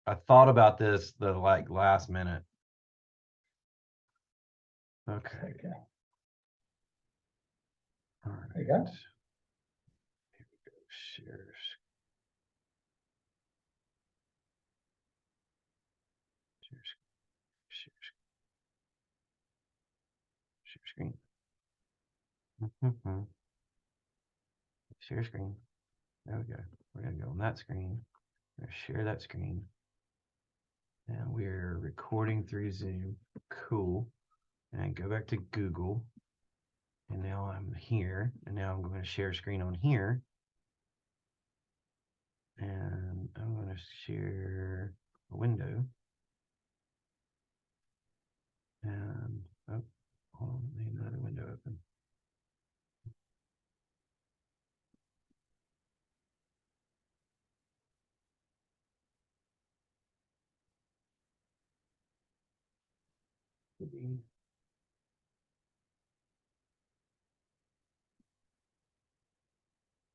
I thought about this the like last minute. Okay. Okay. All right. There you go. Here we go. Share. Share screen. Share screen. There we go. We're gonna go on that screen. We're gonna share that screen. And we're recording through Zoom. Cool. And go back to Google. And now I'm here. And now I'm going to share screen on here. And I'm going to share a window. And oh, hold on, need another window open.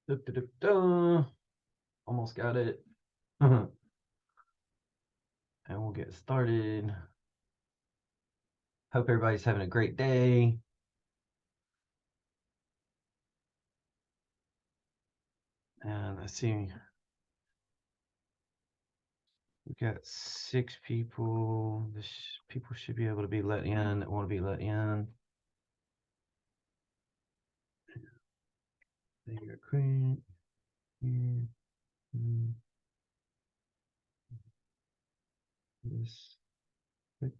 Da, da, da, da. Almost got it. And we'll get started. Hope everybody's having a great day. And I see we got 6 people. People should be able to be let in that want to be let in. There you go, Queen. This click.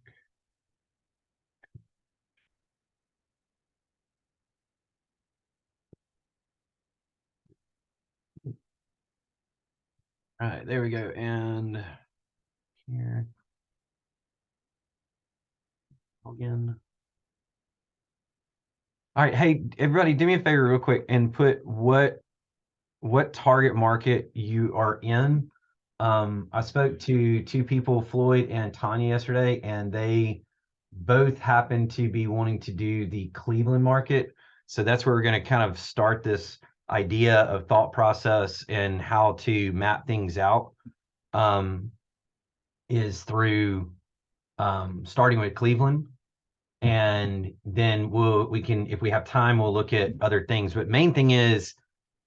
All right, there we go. And here again. All right, hey everybody, do me a favor real quick and put what target market you are in. I spoke to 2 people, Floyd and Tanya, yesterday, and they both happen to be wanting to do the Cleveland market. So that's where we're going to kind of start this idea of thought process and how to map things out, is through starting with Cleveland. And then we can, if we have time, we'll look at other things. But main thing is,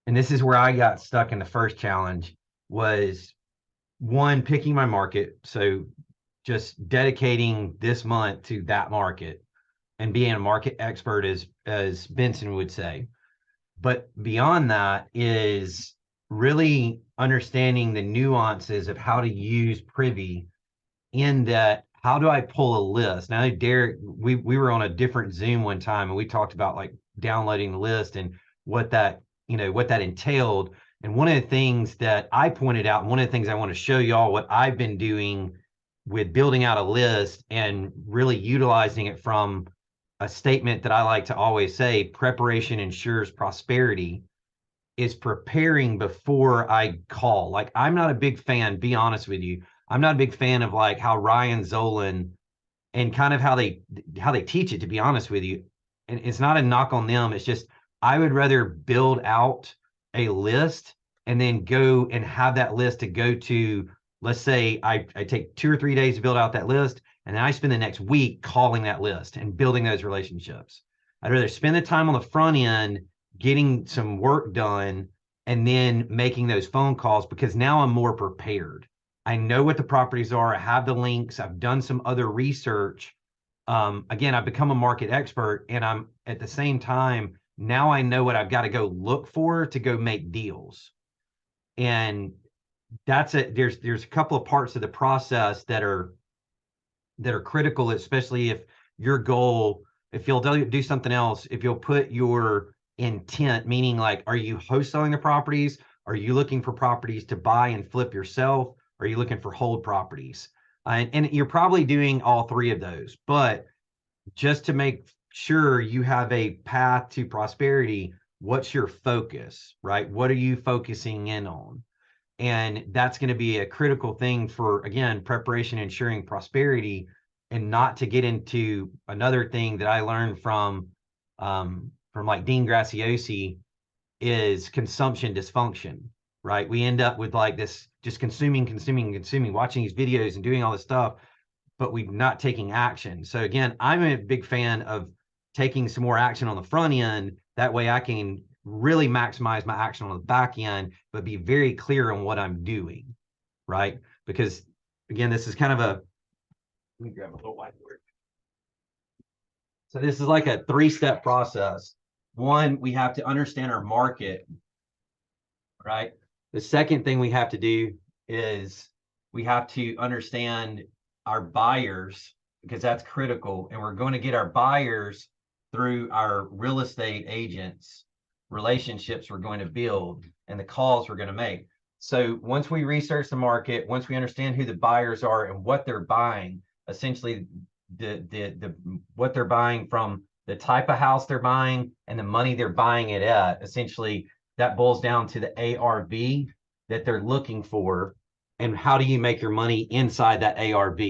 and this is where I got stuck in the first challenge, was one, picking my market. So just dedicating this month to that market and being a market expert, as Benson would say. But beyond that is really understanding the nuances of how to use Privy, in that, how do I pull a list? Now, Derek, we were on a different Zoom one time and we talked about like downloading the list and what that, what that entailed. And one of the things that I pointed out, and one of the things I want to show y'all what I've been doing with building out a list and really utilizing it from a statement that I like to always say: preparation ensures prosperity, is preparing before I call. Like, I'm not a big fan, be honest with you, I'm not a big fan of like how Ryan Zolan and kind of how they teach it, to be honest with you. And it's not a knock on them. It's just, I would rather build out a list and then go and have that list to go to. Let's say I take 2 or 3 days to build out that list, and then I spend the next week calling that list and building those relationships. I'd rather spend the time on the front end getting some work done and then making those phone calls, because now I'm more prepared. I know what the properties are. I have the links. I've done some other research. Again, I've become a market expert, and I'm at the same time, now I know what I've got to go look for to go make deals. And that's it. There's a couple of parts of the process that are critical, especially if your goal, if you'll do something else, if you'll put your intent, meaning like, are you wholesaling the properties? Are you looking for properties to buy and flip yourself? Are you looking for hold properties? And you're probably doing all 3 of those, but just to make sure you have a path to prosperity, what's your focus, right? What are you focusing in on? And that's going to be a critical thing for, again, preparation, ensuring prosperity. And not to get into another thing that I learned from like Dean Graciosi, is consumption dysfunction, right? We end up with like this just consuming, watching these videos and doing all this stuff, but we're not taking action. So again, I'm a big fan of taking some more action on the front end. That way I can really maximize my action on the back end, but be very clear on what I'm doing, right? Because again, this is kind of a, let me grab a little whiteboard. So this is like a 3-step process. One, we have to understand our market, right? The second thing we have to do is we have to understand our buyers, because that's critical. And we're going to get our buyers through our real estate agents, relationships we're going to build, and the calls we're going to make. So once we research the market, once we understand who the buyers are and what they're buying, essentially what they're buying, from the type of house they're buying and the money they're buying it at, essentially that boils down to the ARV that they're looking for, and how do you make your money inside that ARV,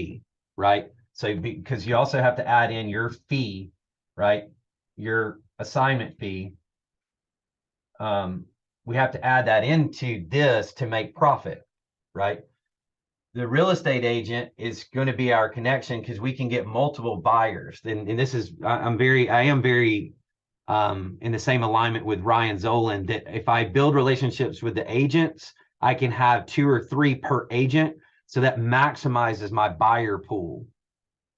right? So because you also have to add in your fee, right? Your assignment fee. We have to add that into this to make profit, right? The real estate agent is going to be our connection, because we can get multiple buyers. And this is, I am very in the same alignment with Ryan Zolan, that if I build relationships with the agents, I can have 2 or 3 per agent. So that maximizes my buyer pool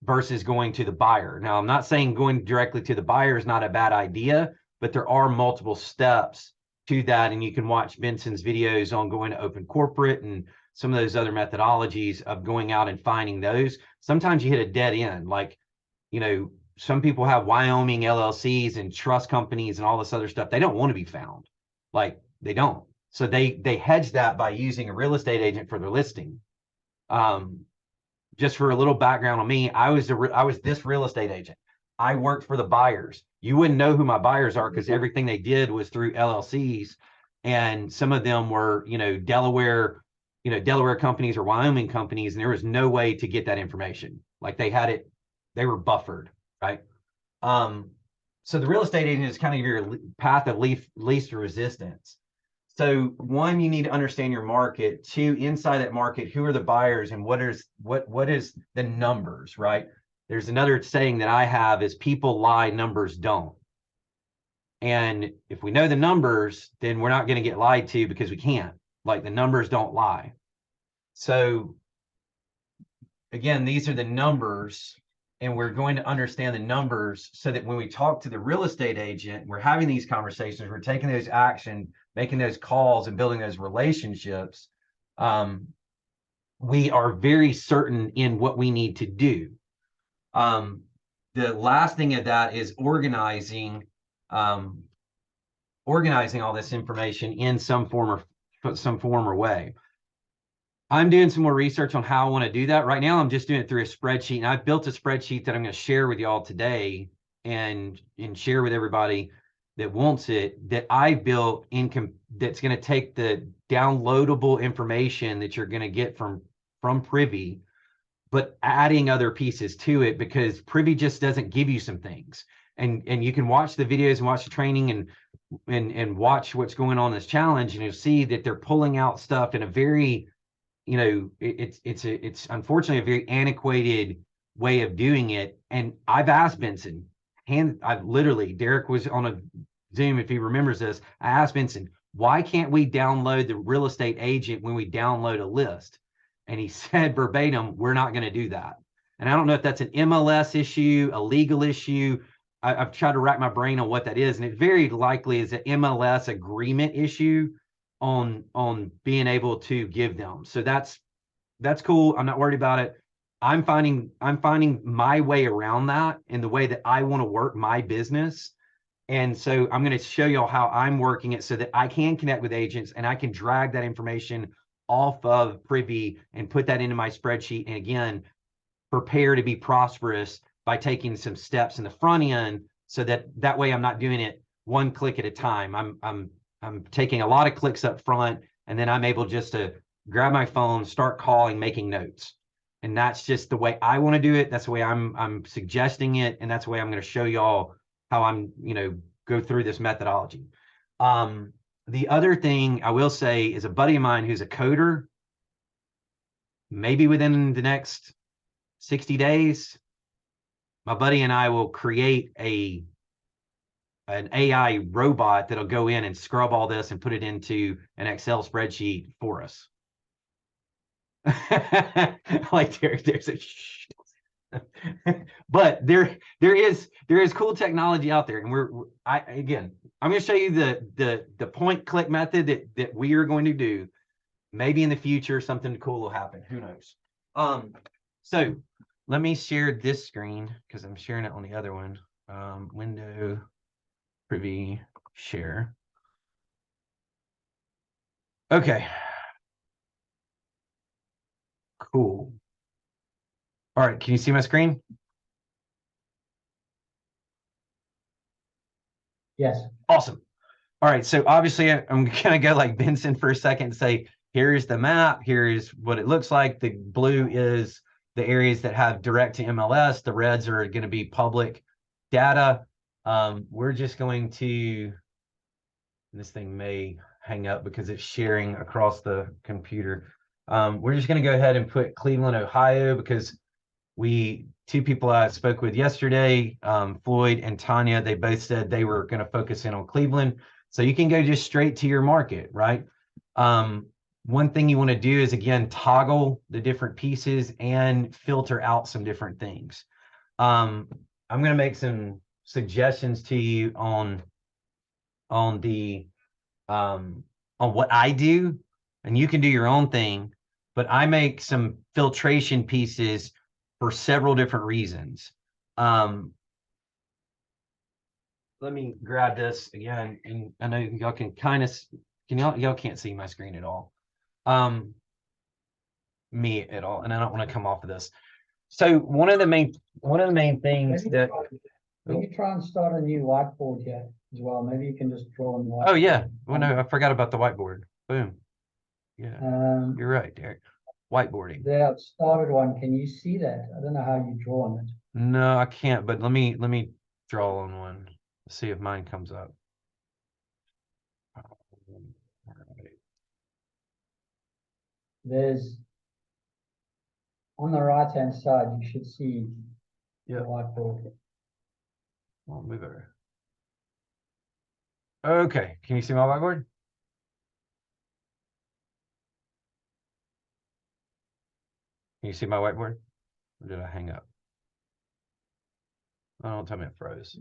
versus going to the buyer. Now, I'm not saying going directly to the buyer is not a bad idea, but there are multiple steps to that. And you can watch Benson's videos on going to open corporate and some of those other methodologies of going out and finding those. Sometimes you hit a dead end. Like, you know, some people have Wyoming LLCs and trust companies and all this other stuff. They don't want to be found. Like, they don't. So they hedge that by using a real estate agent for their listing. Just for a little background on me, I was this real estate agent. I worked for the buyers. You wouldn't know who my buyers are, because everything they did was through LLCs, and some of them were, Delaware companies or Wyoming companies, and there was no way to get that information. Like, they were buffered, right? So the real estate agent is kind of your path of least resistance. So one, you need to understand your market. 2, inside that market, who are the buyers, and what is the numbers, right? There's another saying that I have is, people lie, numbers don't. And if we know the numbers, then we're not going to get lied to, because we can't. Like, the numbers don't lie. So again, these are the numbers, and we're going to understand the numbers so that when we talk to the real estate agent, we're having these conversations, we're taking those action, making those calls, and building those relationships. We are very certain in what we need to do. The last thing of that is organizing all this information in some form or way. I'm doing some more research on how I want to do that. Right now, I'm just doing it through a spreadsheet, and I've built a spreadsheet that I'm going to share with y'all today, and share with everybody that wants it, that I built that's going to take the downloadable information that you're going to get from Privy, but adding other pieces to it, because Privy just doesn't give you some things. And you can watch the videos and watch the training and watch what's going on in this challenge, and you'll see that they're pulling out stuff in a very, it's unfortunately a very antiquated way of doing it. And I've asked Benson, Derek was on a Zoom, if he remembers this. I asked Benson, why can't we download the real estate agent when we download a list? And he said verbatim, we're not going to do that. And I don't know if that's an MLS issue, a legal issue. I've tried to rack my brain on what that is. And it very likely is an MLS agreement issue on being able to give them. So that's cool. I'm not worried about it. I'm finding my way around that in the way that I want to work my business. And so I'm going to show y'all how I'm working it so that I can connect with agents, and I can drag that information off of Privy and put that into my spreadsheet. And again, prepare to be prosperous by taking some steps in the front end, so that way I'm not doing it one click at a time. I'm taking a lot of clicks up front, and then I'm able just to grab my phone, start calling, making notes. And that's just the way I want to do it. That's the way I'm suggesting it. And that's the way I'm going to show y'all how I'm, go through this methodology. The other thing I will say is, a buddy of mine who's a coder, maybe within the next 60 days, my buddy and I will create an AI robot that'll go in and scrub all this and put it into an Excel spreadsheet for us. Like there's a but there is cool technology out there, and I'm going to show you the point click method that we are going to do. Maybe in the future something cool will happen. Who knows? So let me share this screen because I'm sharing it on the other one. Window, Privy, share. Okay. Cool. All right. Can you see my screen? Yes. Awesome. All right. So obviously I'm going to go like Vincent for a second and say, here's the map. Here's what it looks like. The blue is the areas that have direct to MLS. The reds are going to be public data. We're just going to, this thing may hang up because it's sharing across the computer. We're just going to go ahead and put Cleveland, Ohio, because two people I spoke with yesterday, Floyd and Tanya, they both said they were going to focus in on Cleveland. So you can go just straight to your market, right? One thing you want to do is, again, toggle the different pieces and filter out some different things. I'm going to make some suggestions to you on what I do, and you can do your own thing, but I make some filtration pieces for several different reasons. Let me grab this again, and I know y'all can kind of, y'all can't see my screen at all. Me at all, and I don't want to come off of this. So one of the main things that maybe try and start a new whiteboard here as well. Maybe you can just draw on the whiteboard. Oh yeah. Well, no, I forgot about the whiteboard. Boom. Yeah. You're right, Derek. Whiteboarding. There, I've started one. Can you see that? I don't know how you draw on it. No, I can't, but let me draw on one. Let's see if mine comes up. There's on the right hand side, you should see the whiteboard. I'll move over. Okay, can you see my whiteboard? Can you see my whiteboard? Or did I hang up? Oh, don't tell me it froze.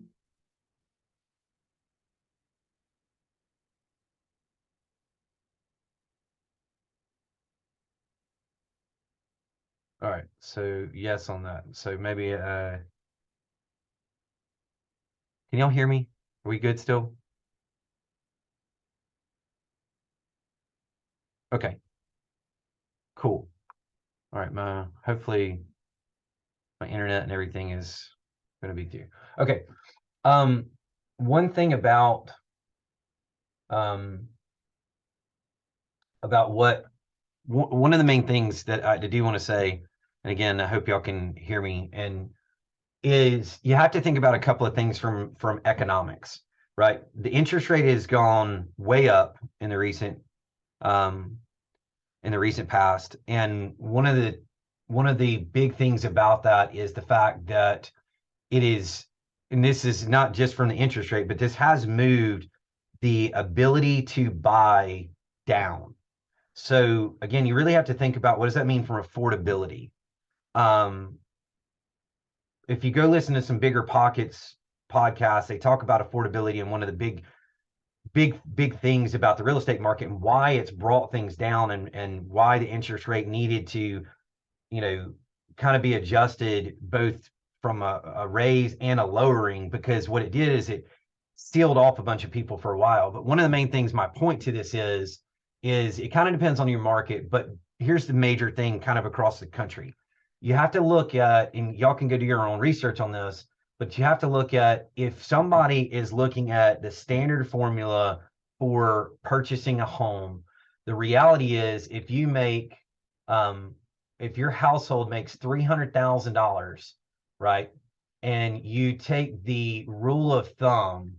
All right, so yes on that. So maybe can y'all hear me? Are we good still? Okay. Cool. All right, hopefully my internet and everything is going to be through. Okay. One thing about one of the main things that I do want to say, and again, I hope y'all can hear me, and is you have to think about a couple of things from economics, right? The interest rate has gone way up in the recent past, and one of the big things about that is the fact that it is, and this is not just from the interest rate, but this has moved the ability to buy down. So again, you really have to think about what does that mean from affordability. If you go listen to some Bigger Pockets podcasts, they talk about affordability and one of the big things about the real estate market and why it's brought things down and why the interest rate needed to, kind of be adjusted both from a raise and a lowering, because what it did is it sealed off a bunch of people for a while. But one of the main things, my point to this is it kind of depends on your market, but here's the major thing kind of across the country. You have to look at, and y'all can go do your own research on this, but you have to look at if somebody is looking at the standard formula for purchasing a home, the reality is if you make, if your household makes $300,000, right, and you take the rule of thumb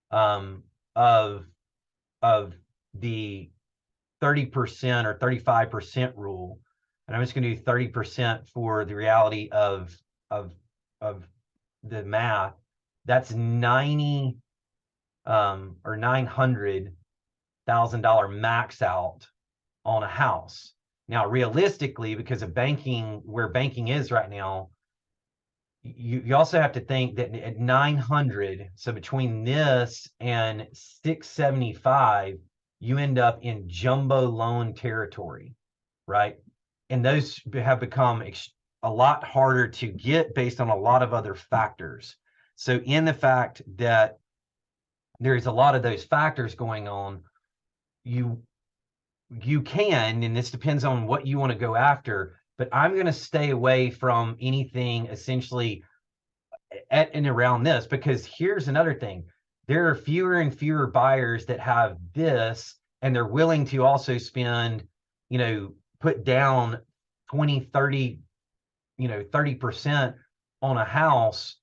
of the 30% or 35% rule, and I'm just going to do 30% for the reality of the math. That's 90 or $900,000 max out on a house. Now, realistically, because of banking, where banking is right now, you also have to think that at 900, so between this and 675, you end up in jumbo loan territory, right? And those have become a lot harder to get based on a lot of other factors. So in the fact that there's a lot of those factors going on, you can, and this depends on what you want to go after, but I'm going to stay away from anything essentially at and around this, because here's another thing. There are fewer and fewer buyers that have this, and they're willing to also spend, put down 20, 30, 30% on a house.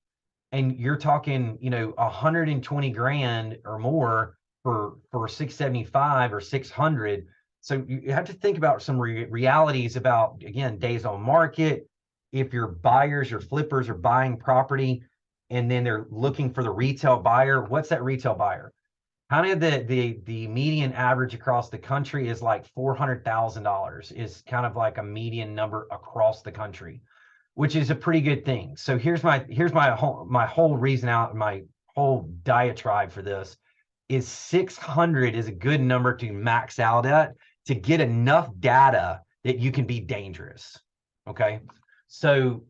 And you're talking, 120 grand or more for 675 or 600. So you have to think about some realities about, again, days on market. If your buyers or flippers are buying property and then they're looking for the retail buyer, what's that retail buyer? Kind of the median average across the country is like $400,000 is kind of like a median number across the country, which is a pretty good thing. So here's my whole reason out, my whole diatribe for this is 600 is a good number to max out at to get enough data that you can be dangerous. Okay. So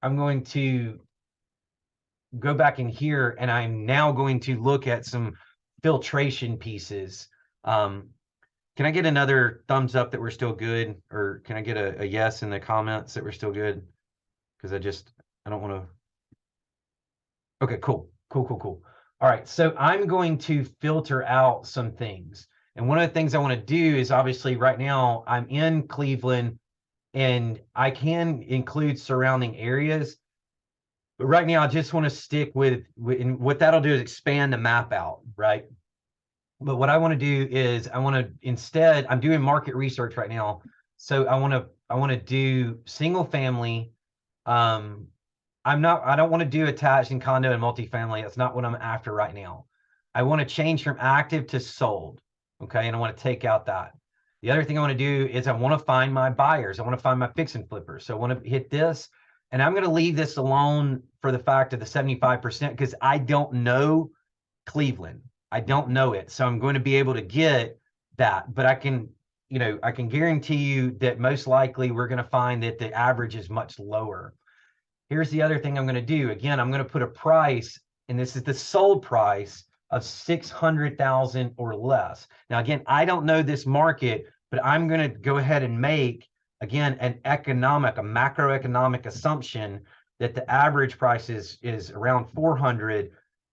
I'm going to go back in here, and I'm now going to look at some filtration pieces. Can I get another thumbs up that we're still good? Or can I get a yes in the comments that we're still good? Because I don't want to. Okay, cool. All right, so I'm going to filter out some things. And one of the things I want to do is, obviously right now I'm in Cleveland and I can include surrounding areas. But right now I just want to stick with and what that'll do is expand the map out, right? But what I want to do is instead, I'm doing market research right now. So I want to do single family. I don't want to do attached and condo and multifamily. That's not what I'm after right now. I want to change from active to sold. Okay. And I want to take out that. The other thing I want to do is I want to find my buyers. I want to find my fix and flippers. So I want to hit this, and I'm going to leave this alone for the fact of the 75% because I don't know Cleveland. I don't know it. So I'm going to be able to get that, but I can guarantee you that most likely we're going to find that the average is much lower. Here's the other thing I'm going to do. Again, I'm going to put a price, and this is the sold price of 600,000 or less. Now, again, I don't know this market, but I'm going to go ahead and make, again, a macroeconomic assumption that the average price is around 400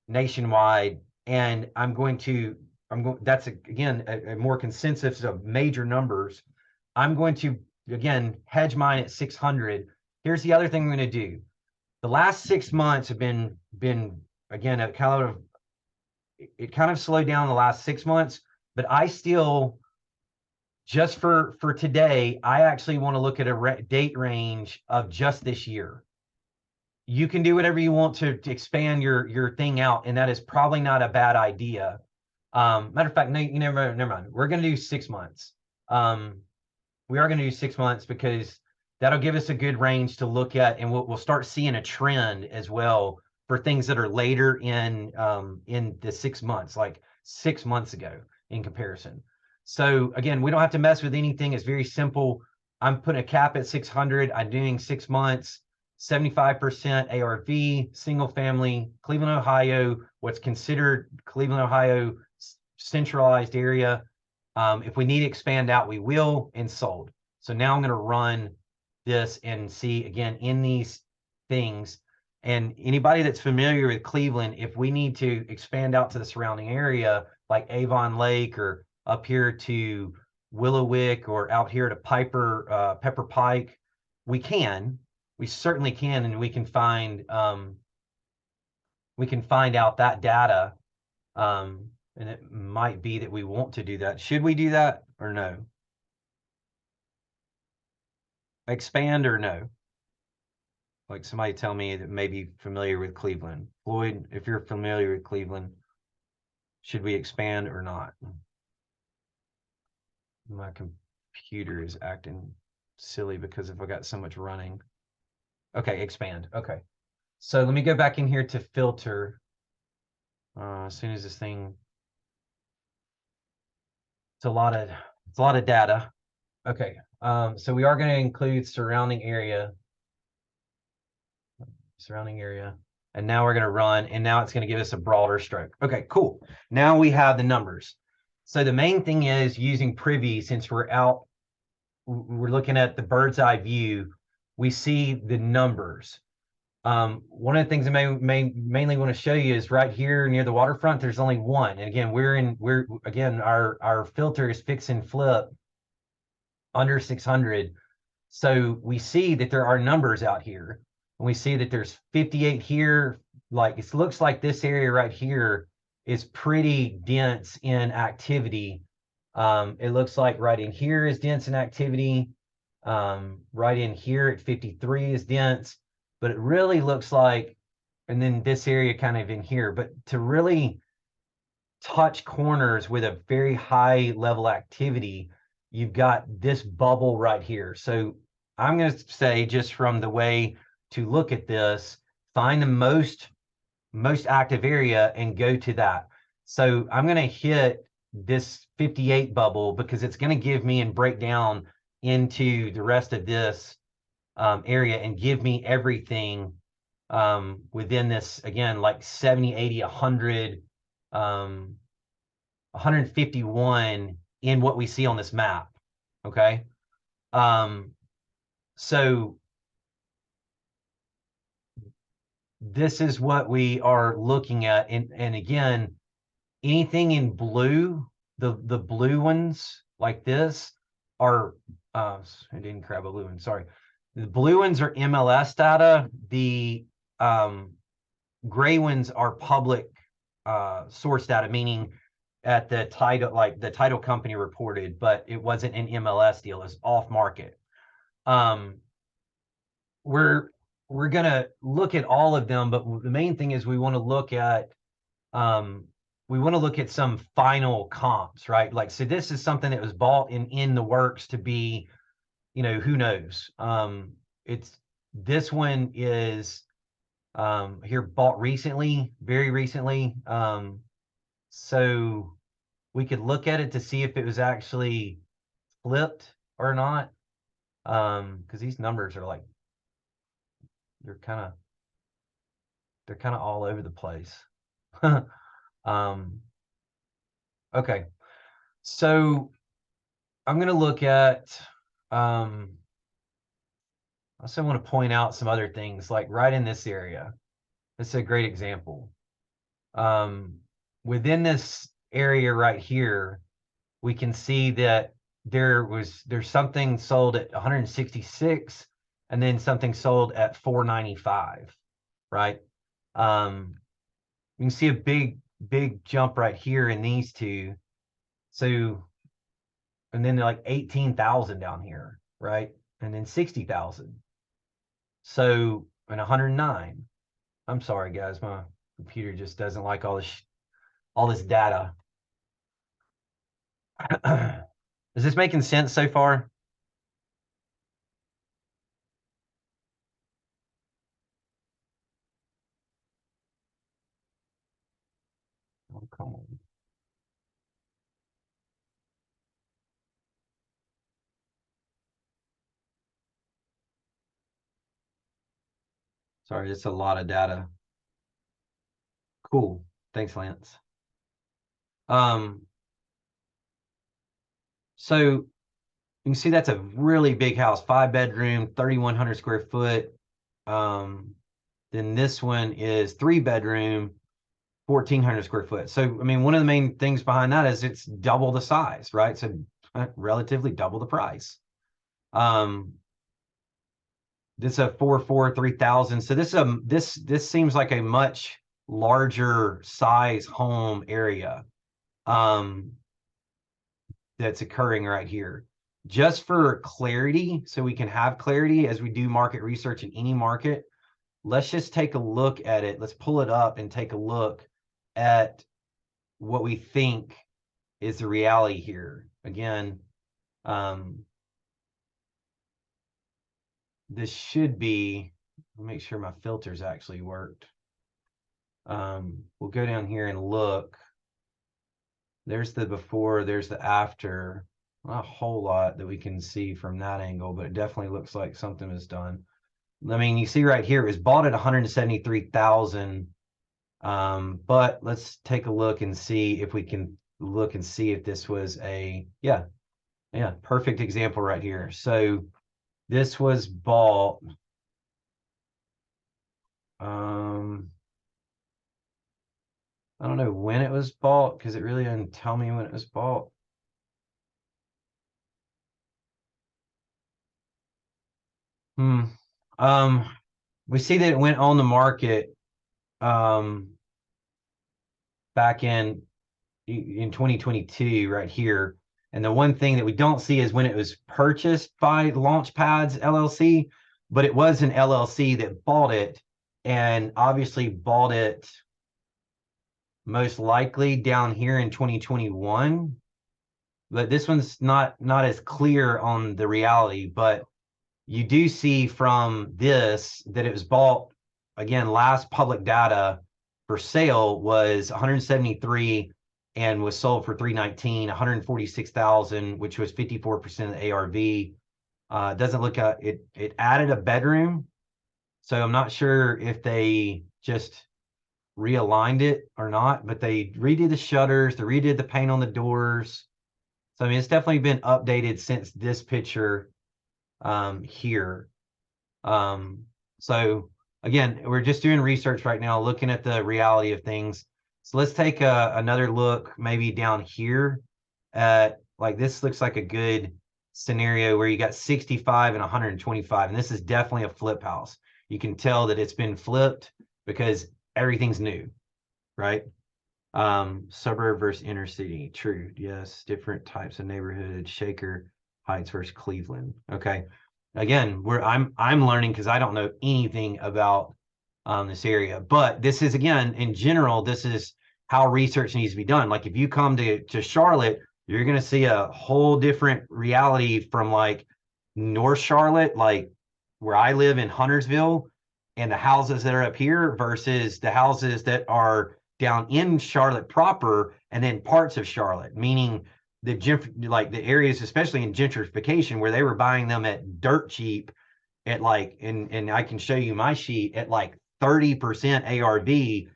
nationwide. And that's again, a more consensus of major numbers. I'm going to, again, hedge mine at 600. Here's the other thing I'm going to do. The last 6 months have been again, it kind of slowed down the last 6 months, but I still, just for today, I actually want to look at a date range of just this year. You can do whatever you want to expand your thing out, and that is probably not a bad idea. Matter of fact, no, never mind. We're going to do 6 months. We are going to do 6 months because that'll give us a good range to look at, and we'll start seeing a trend as well for things that are later in the 6 months, like 6 months ago in comparison. So again, we don't have to mess with anything. It's very simple. I'm putting a cap at 600. I'm doing 6 months, 75% ARV, single family, Cleveland, Ohio, what's considered Cleveland, Ohio centralized area. If we need to expand out, we will, and sold. So now I'm going to run this and see again in these things. And anybody that's familiar with Cleveland, if we need to expand out to the surrounding area, like Avon Lake or up here to Willowick or out here to Pepper Pike, we certainly can, and we can find out that data. And it might be that we want to do that. Should we do that or no? Expand or no? Like somebody tell me that may be familiar with Cleveland. Floyd, if you're familiar with Cleveland, should we expand or not? My computer is acting silly because if I got so much running. Okay, expand. Okay. So let me go back in here to filter. As soon as this thing, it's a lot of data. Okay. So we are going to include surrounding area. And now we're going to run, and now it's going to give us a broader stroke. Okay, cool. Now we have the numbers. So the main thing is using Privy, since we're looking at the bird's eye view, we see the numbers. One of the things I mainly want to show you is right here near the waterfront, there's only one. And again, our filter is fix and flip under 600. So we see that there are numbers out here. And we see that there's 58 here. Like it looks like this area right here is pretty dense in activity. It looks like right in here is dense in activity. Right in here at 53 is dense, but it really looks like, and then this area kind of in here, but to really touch corners with a very high level activity, you've got this bubble right here. So I'm going to say, just from the way to look at this, find the most active area and go to that. So I'm going to hit this 58 bubble because it's going to give me and break down into the rest of this area and give me everything within this, again, like 70, 80, 100, 151 in what we see on this map. Okay. So this is what we are looking at. And again, anything in blue, the blue ones like this are, I didn't grab a blue one, sorry. The blue ones are MLS data. The gray ones are public source data, meaning at the title, like the title company reported, but it wasn't an MLS deal, it's off market. We're gonna look at all of them, but the main thing is we want to look at some final comps, right? Like, so this is something that was bought in the works to be, who knows? This one is here bought recently, very recently. So we could look at it to see if it was actually flipped or not. Because these numbers are like, they're kind of all over the place. Okay. So I'm going to look at, I also want to point out some other things, like right in this area. This is a great example. Within this area right here, we can see that there's something sold at 166 and then something sold at 495, right? You can see a big jump right here in these two. So, and then like 18,000 down here, right? And then 60,000. So, and 109. I'm sorry, guys, my computer just doesn't like all this data. Is this making sense so far? Oh, come on. Sorry, it's a lot of data. Cool. Thanks, Lance. So you can see that's a really big house, 5-bedroom, 3,100 square foot. Then this one is 3-bedroom, 1,400 square foot. So, I mean, one of the main things behind that is it's double the size, right? So relatively double the price. This is a 3,000. So this seems like a much larger size home area that's occurring right here. just for clarity, so we can have clarity as we do market research in any market, let's just take a look at it. Let's pull it up and take a look at what we think is the reality here. Again, this should be, I'll make sure my filters actually worked. We'll go down here and look. There's the before, there's the after. Not a whole lot that we can see from that angle, but it definitely looks like something was done. I mean, you see right here, it was bought at 173,000. But let's take a look and see if we can look and see if this was a, yeah, perfect example right here. So this was bought, I don't know when it was bought because it really didn't tell me when it was bought. We see that it went on the market back in 2022 right here. And the one thing that we don't see is when it was purchased by Launchpads LLC, but it was an LLC that bought it, and obviously bought it most likely down here in 2021. But this one's not as clear on the reality, but you do see from this that it was bought, again, last public data for sale was 173 and was sold for 319, 146,000, which was 54% of the ARV. Doesn't look at it. It added a bedroom, so I'm not sure if they just realigned it or not, but they redid the shutters, they redid the paint on the doors. So I mean, it's definitely been updated since this picture here. So again, we're just doing research right now, looking at the reality of things. So let's take another look maybe down here at, like, this looks like a good scenario where you got 65 and 125, and this is definitely a flip house. You can tell that it's been flipped because everything's new, right? Suburb versus inner city. True. Yes. Different types of neighborhood. Shaker Heights versus Cleveland. Okay. Again, I'm learning because I don't know anything about this area. But this is, again, in general, this is how research needs to be done. Like if you come to Charlotte, you're gonna see a whole different reality from like North Charlotte, like where I live in Huntersville, and the houses that are up here versus the houses that are down in Charlotte proper, and then parts of Charlotte, meaning like the areas, especially in gentrification, where they were buying them at dirt cheap at like, and I can show you my sheet at like 30% ARV,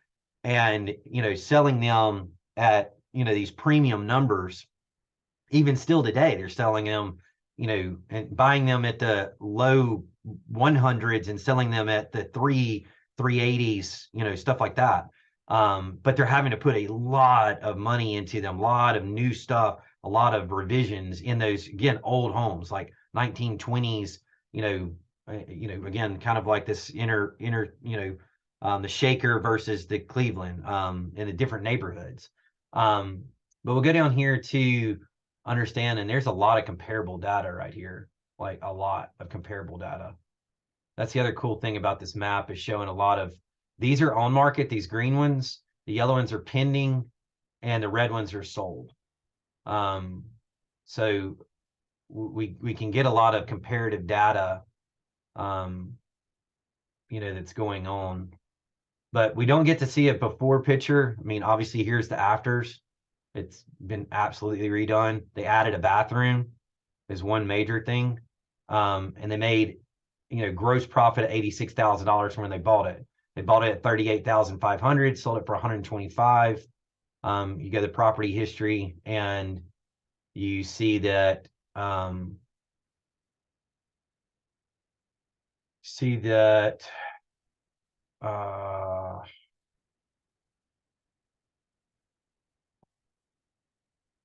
and selling them at these premium numbers. Even still today, they're selling them, and buying them at the low 100s and selling them at the 380s, stuff like that. But they're having to put a lot of money into them, a lot of new stuff, a lot of revisions in those, again, old homes, like 1920s, again, kind of like this inner, the Shaker versus the Cleveland, in the different neighborhoods. But we'll go down here to understand, and there's a lot of comparable data right here, like a lot of comparable data. That's the other cool thing about this map, is showing a lot of, these are on market, these green ones, the yellow ones are pending, and the red ones are sold. So we can get a lot of comparative data, that's going on, but we don't get to see a before picture. I mean, obviously here's the afters. It's been absolutely redone. They added a bathroom is one major thing. And they made, gross profit of $86,000 when they bought it. They bought it at 38,500, sold it for 125. You go to property history and you see that,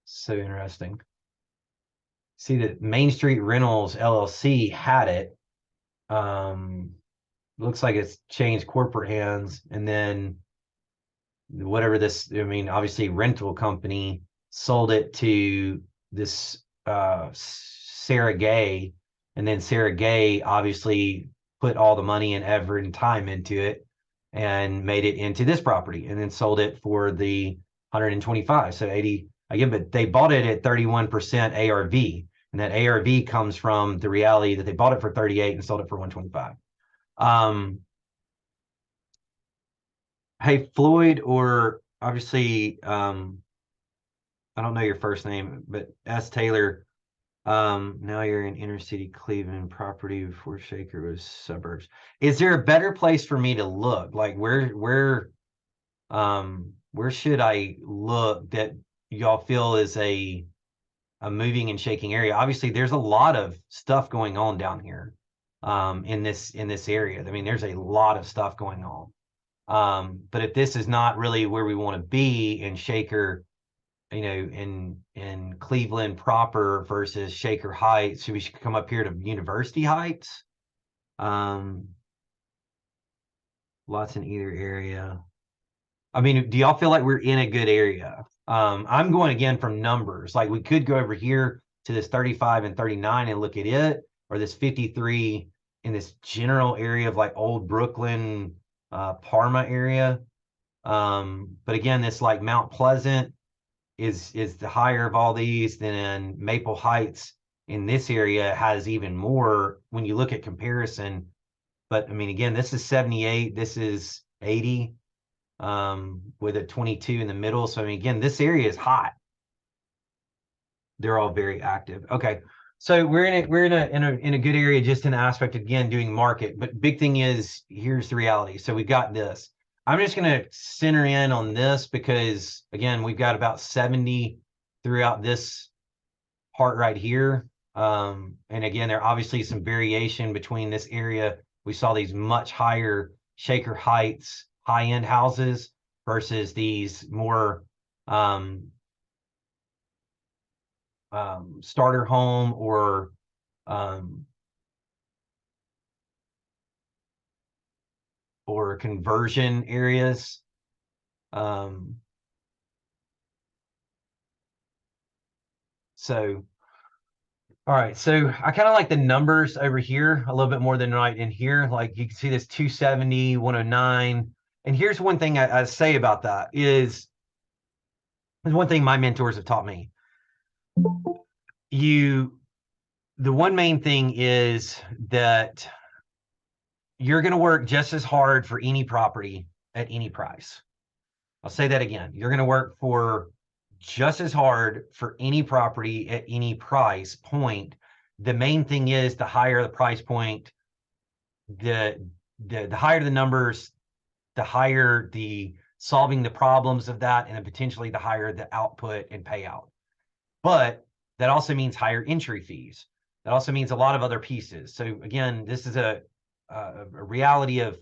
so interesting. See that Main Street Rentals LLC had it. Looks like it's changed corporate hands, and then whatever this, I mean, obviously rental company sold it to this Sarah Gay, and then Sarah Gay obviously put all the money and effort and time into it and made it into this property, and then sold it for the 125. So 80 again, but they bought it at 31% ARV, and that ARV comes from the reality that they bought it for 38 and sold it for 125. Hey, Floyd, or obviously, I don't know your first name, but S. Taylor. Now you're in inner city Cleveland property before Shaker was suburbs. Is there a better place for me to look? Like where should I look that y'all feel is a moving and shaking area? Obviously, there's a lot of stuff going on down here, in this area. I mean, there's a lot of stuff going on. But if this is not really where we want to be in Shaker, you know, in Cleveland proper versus Shaker Heights, so we should come up here to University Heights. Lots in either area. I mean, do y'all feel like we're in a good area? I'm going again from numbers. Like we could go over here to this 35 and 39 and look at it, or this 53 in this general area of like old Brooklyn, Parma area. But again, this like Mount Pleasant is the higher of all these. Then Maple Heights in this area has even more when you look at comparison. But I mean, again, this is 78, this is 80, with a 22 in the middle. So I mean, again, this area is hot. They're all very active. Okay. So we're in a good area, just in the aspect of, again, doing market. But big thing is, here's the reality. So we've got this. I'm just going to center in on this because, again, we've got about 70 throughout this part right here. And again, there are obviously some variation between this area. We saw these much higher Shaker Heights high-end houses versus these more starter home or conversion areas. So, all right. So I kind of like the numbers over here a little bit more than right in here. Like you can see this 270, 109. And here's one thing I say about that is, there's one thing my mentors have taught me. The one main thing is that you're going to work just as hard for any property at any price. I'll say that again. You're going to work for just as hard for any property at any price point. The main thing is, the higher the price point, the higher the numbers, the higher the solving the problems of that, and then potentially the higher the output and payout. But that also means higher entry fees. That also means a lot of other pieces. So again, this is a reality of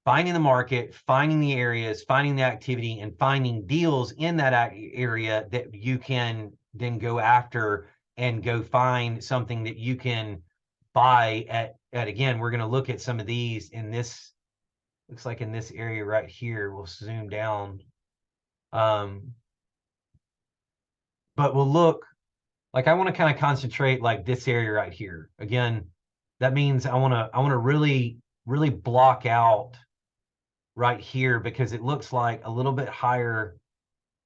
finding the market, finding the areas, finding the activity, and finding deals in that area that you can then go after and go find something that you can buy at again, we're going to look at some of these in this, looks like in this area right here. We'll zoom down. But we'll look, like I want to kind of concentrate like this area right here. Again, that means I want to really block out right here, because it looks like a little bit higher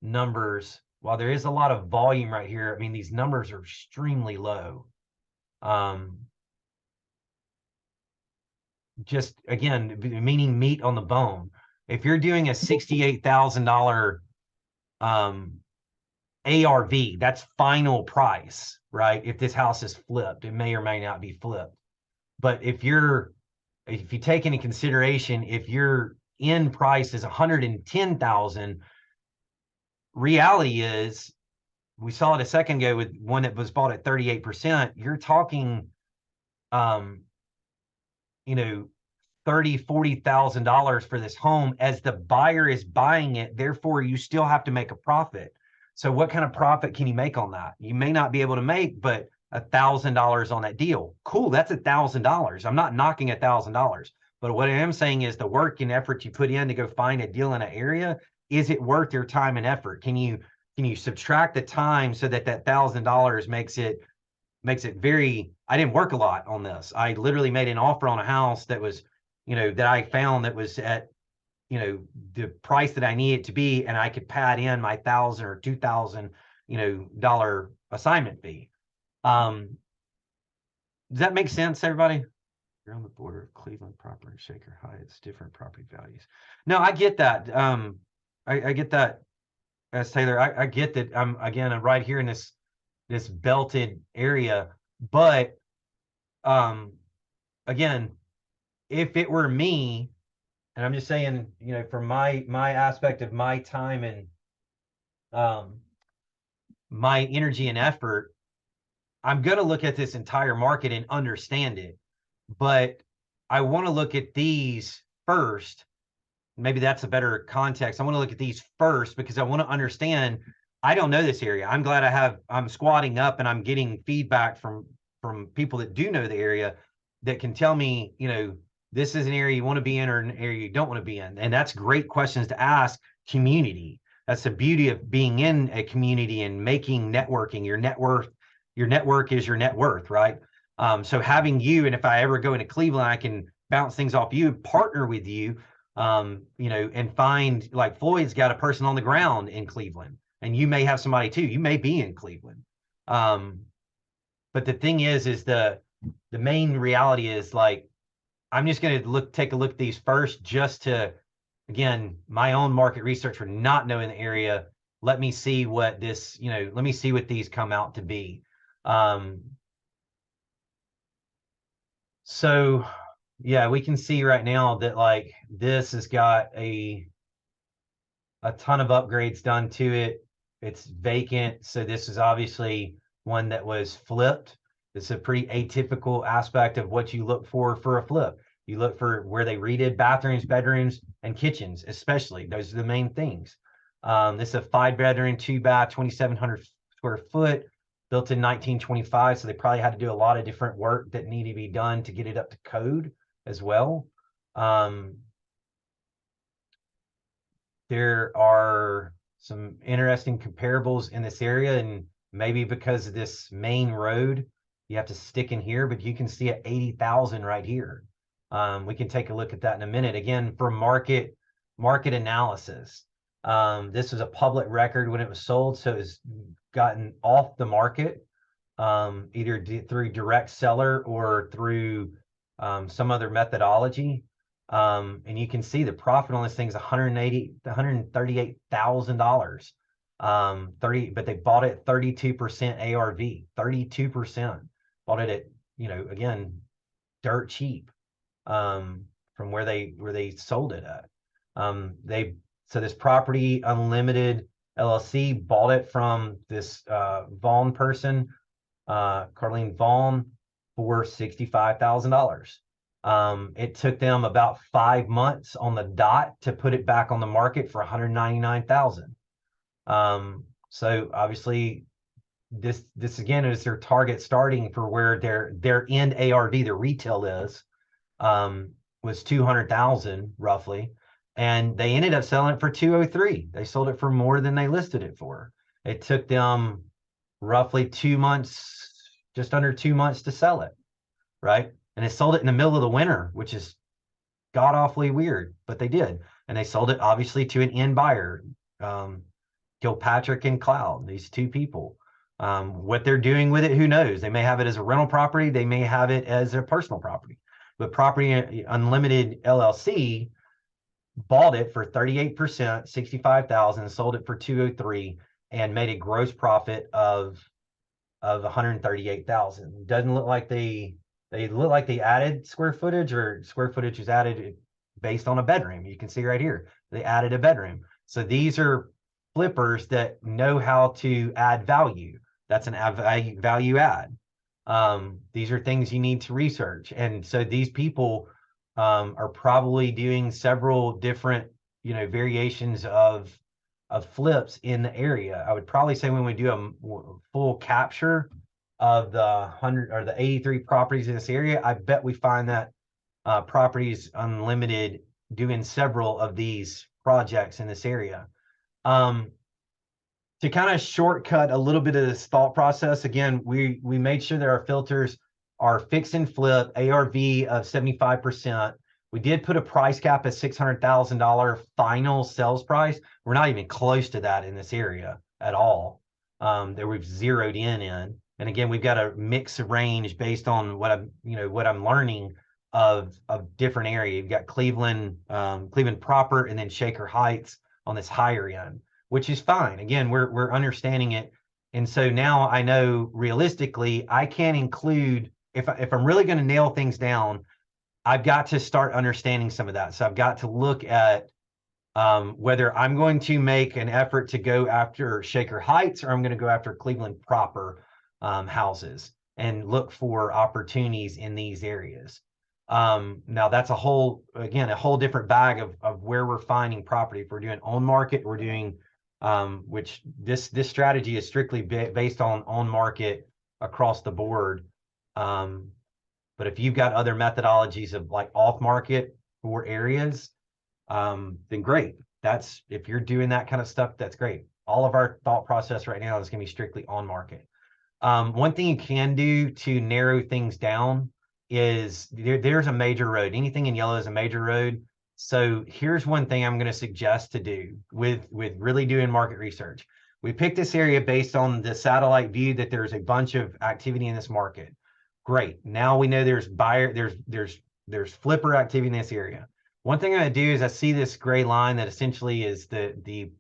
numbers. While there is a lot of volume right here, I mean, these numbers are extremely low. Just again, meaning meat on the bone. If you're doing a $68,000 ARV, that's final price, right? If this house is flipped, it may or may not be flipped. But if you take into consideration, if your end price is 110,000, reality is, we saw it a second ago with one that was bought at 38%. You're talking, you know, $30,000-$40,000 for this home as the buyer is buying it. Therefore, you still have to make a profit. So what kind of profit can you make on that? You may not be able to make, but $1,000 on that deal. Cool, that's $1,000. I'm not knocking $1,000. But what I am saying is, the work and effort you put in to go find a deal in an area, is it worth your time and effort? Can you subtract the time so that $1,000 makes it makes it very, I didn't work a lot on this. I literally made an offer on a house that was, that I found that was at, the price that I need it to be, and I could pad in my $1,000 or $2,000, dollar assignment fee. Does that make sense, everybody? You're on the border of Cleveland property, Shaker Heights, different property values. No, I get that. I get that, as Taylor. I get that. I'm right here in this belted area, but again, if it were me, and I'm just saying, from my aspect of my time and my energy and effort, I'm going to look at this entire market and understand it. But I want to look at these first. Maybe that's a better context. I want to look at these first because I want to understand. I don't know this area. I'm glad I'm squatting up and I'm getting feedback from people that do know the area that can tell me, this is an area you want to be in or an area you don't want to be in. And that's great questions to ask community. That's the beauty of being in a community and making networking. Your network is your net worth, right? So having you, and if I ever go into Cleveland, I can bounce things off you, partner with you, and find, like, Floyd's got a person on the ground in Cleveland, and you may have somebody too. You may be in Cleveland. But the thing is the main reality is, like, I'm just going to take a look at these first, just to, again, my own market research for not knowing the area. Let me see what this, let me see what these come out to be. So yeah, we can see right now that, like, this has got a ton of upgrades done to it. It's vacant. So this is obviously one that was flipped. It's a pretty atypical aspect of what you look for a flip. You look for where they redid bathrooms, bedrooms, and kitchens, especially. Those are the main things. This is a 5-bedroom, 2-bath, 2,700 square foot, built in 1925. So they probably had to do a lot of different work that needed to be done to get it up to code as well. There are some interesting comparables in this area, and maybe because of this main road, you have to stick in here, but you can see at 80,000 right here. We can take a look at that in a minute. Again, for market analysis. This was a public record when it was sold, so it's gotten off the market, either through direct seller or through some other methodology. And you can see the profit on this thing's $138,000. But they bought it 32% ARV, 32%. Bought it at, again, dirt cheap, from where they sold it at. So this Property Unlimited LLC bought it from this Vaughn person, Carlene Vaughn, for $65,000. It took them about 5 months on the dot to put it back on the market for $199,000. So obviously this again is their target starting for where their end ARV, their retail is, was 200,000 roughly. And they ended up selling it for 203. They sold it for more than they listed it for. It took them roughly 2 months, just under 2 months to sell it, right? And they sold it in the middle of the winter, which is god awfully weird, but they did. And they sold it obviously to an end buyer, Kilpatrick and Cloud, these two people. What they're doing with it, who knows? They may have it as a rental property. They may have it as a personal property. But Property Unlimited LLC bought it for 38%, 65,000, sold it for 203, and made a gross profit of 138,000. Doesn't look like they look like they added square footage, or square footage is added based on a bedroom. You can see right here, they added a bedroom. So these are flippers that know how to add value. That's an value add. These are things you need to research. And so these people are probably doing several different, variations of flips in the area. I would probably say when we do a full capture of the 100 or the 83 properties in this area, I bet we find that Properties Unlimited doing several of these projects in this area. to kind of shortcut a little bit of this thought process, again, we made sure that our filters are fix and flip, ARV of 75%. We did put a price cap at $600,000 final sales price. We're not even close to that in this area at all. That we've zeroed in. And again, we've got a mix range based on what I'm learning of different area. You've got Cleveland, Cleveland proper, and then Shaker Heights on this higher end, which is fine. Again, we're understanding it. And so now I know realistically, I can include, if I'm really going to nail things down, I've got to start understanding some of that. So I've got to look at whether I'm going to make an effort to go after Shaker Heights or I'm going to go after Cleveland proper houses and look for opportunities in these areas. Now that's a whole different bag of where we're finding property. If we're doing on market, we're doing which this strategy is strictly based on market across the board. But if you've got other methodologies of like off market for areas, then great. That's, if you're doing that kind of stuff, that's great. All of our thought process right now is going to be strictly on market. One thing you can do to narrow things down is there's a major road. Anything in yellow is a major road. So here's one thing I'm going to suggest to do with really doing market research. We picked this area based on the satellite view that there's a bunch of activity in this market. Great. Now we know there's there's flipper activity in this area. One thing I'm going to do is I see this gray line that essentially is the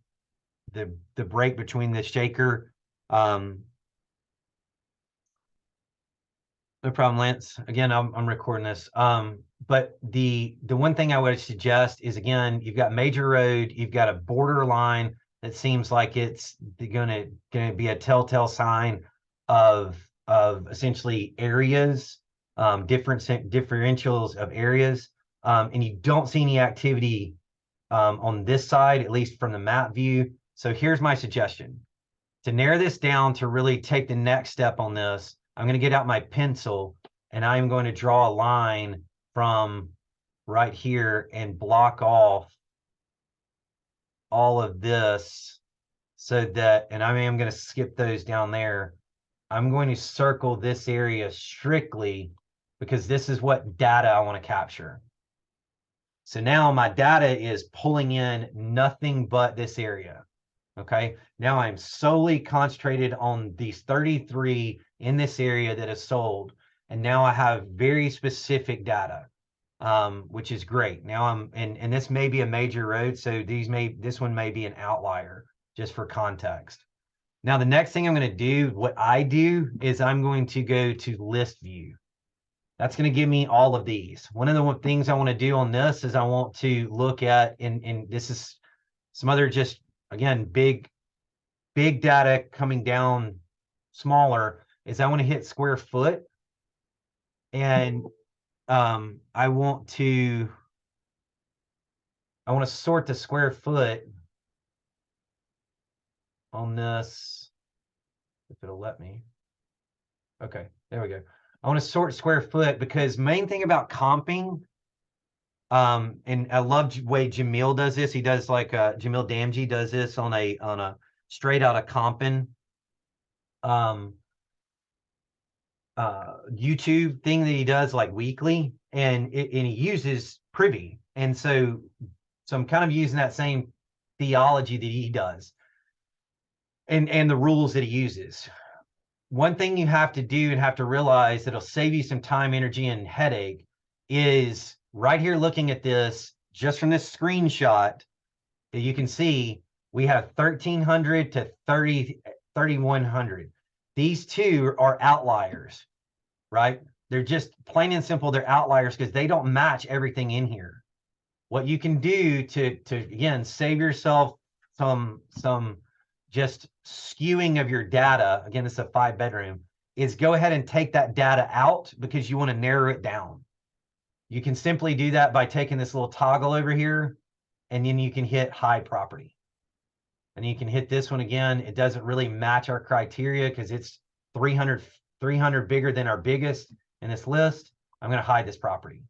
break between the shaker. No problem, Lance. Again, I'm recording this. But the one thing I would suggest is, again, you've got major road, you've got a border line that seems like it's gonna be a telltale sign of essentially areas, differentials of areas, and you don't see any activity on this side, at least from the map view. So here's my suggestion. To narrow this down, to really take the next step on this, I'm going to get out my pencil and I'm going to draw a line from right here and block off all of this so that, and I am going to skip those down there. I'm going to circle this area strictly because this is what data I want to capture. So now my data is pulling in nothing but this area. Okay, now I'm solely concentrated on these 33 in this area that is sold. And now I have very specific data, which is great. Now and this may be a major road. So this one may be an outlier just for context. Now, the next thing I'm going to do, what I do is I'm going to go to list view. That's going to give me all of these. One of the things I want to do on this is I want to look at, and this is some other just, again, big data coming down smaller, is I want to hit square foot. And I want to sort the square foot on this, if it'll let me. Okay, there we go. I want to sort square foot because main thing about comping, and I love the way Jamil does this. He does like Jamil Damji does this on a straight out of comping YouTube thing that he does like weekly, and he uses Privy, and so I'm kind of using that same theology that he does, and the rules that he uses. One thing you have to do and have to realize that'll save you some time, energy, and headache is right here looking at this, just from this screenshot, that you can see we have 1,300 to 3,100. These two are outliers, right? They're just plain and simple, they're outliers because they don't match everything in here. What you can do to again, save yourself some just skewing of your data, again, this is a 5-bedroom, is go ahead and take that data out because you want to narrow it down. You can simply do that by taking this little toggle over here, and then you can hit hide property. And you can hit this one again. It doesn't really match our criteria because it's 300 bigger than our biggest in this list. I'm going to hide this property.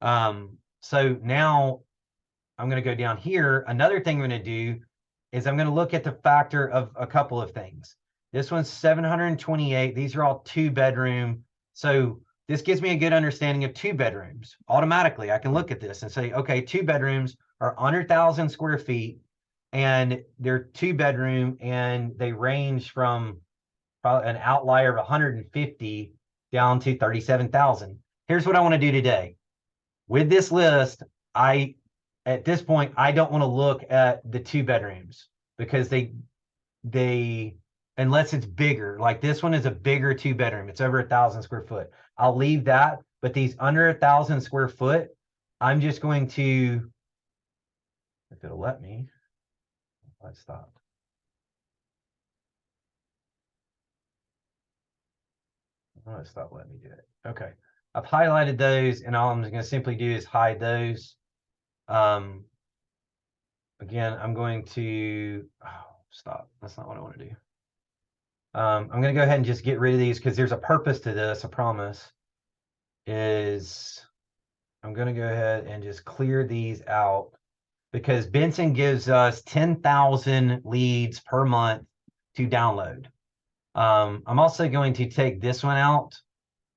So now I'm going to go down here. Another thing I'm going to do is I'm going to look at the factor of a couple of things. This one's 728. These are all 2-bedroom. So this gives me a good understanding of 2 bedrooms. Automatically, I can look at this and say, okay, 2 bedrooms are 100,000 square feet, and they're 2-bedroom, and they range from probably an outlier of 150 down to 37,000. Here's what I want to do today. With this list, at this point, I don't want to look at the 2 bedrooms because they unless it's bigger, like this one is a bigger 2-bedroom. It's over 1,000 square foot. I'll leave that, but these under 1,000 square foot, I'm just going to, if it'll let me, let's stop. Let's stop letting me do it. Okay. I've highlighted those, and all I'm going to simply do is hide those. Again, I'm going to, stop. That's not what I want to do. I'm going to go ahead and just get rid of these because there's a purpose to this, I promise. I'm going to go ahead and just clear these out because Benson gives us 10,000 leads per month to download. I'm also going to take this one out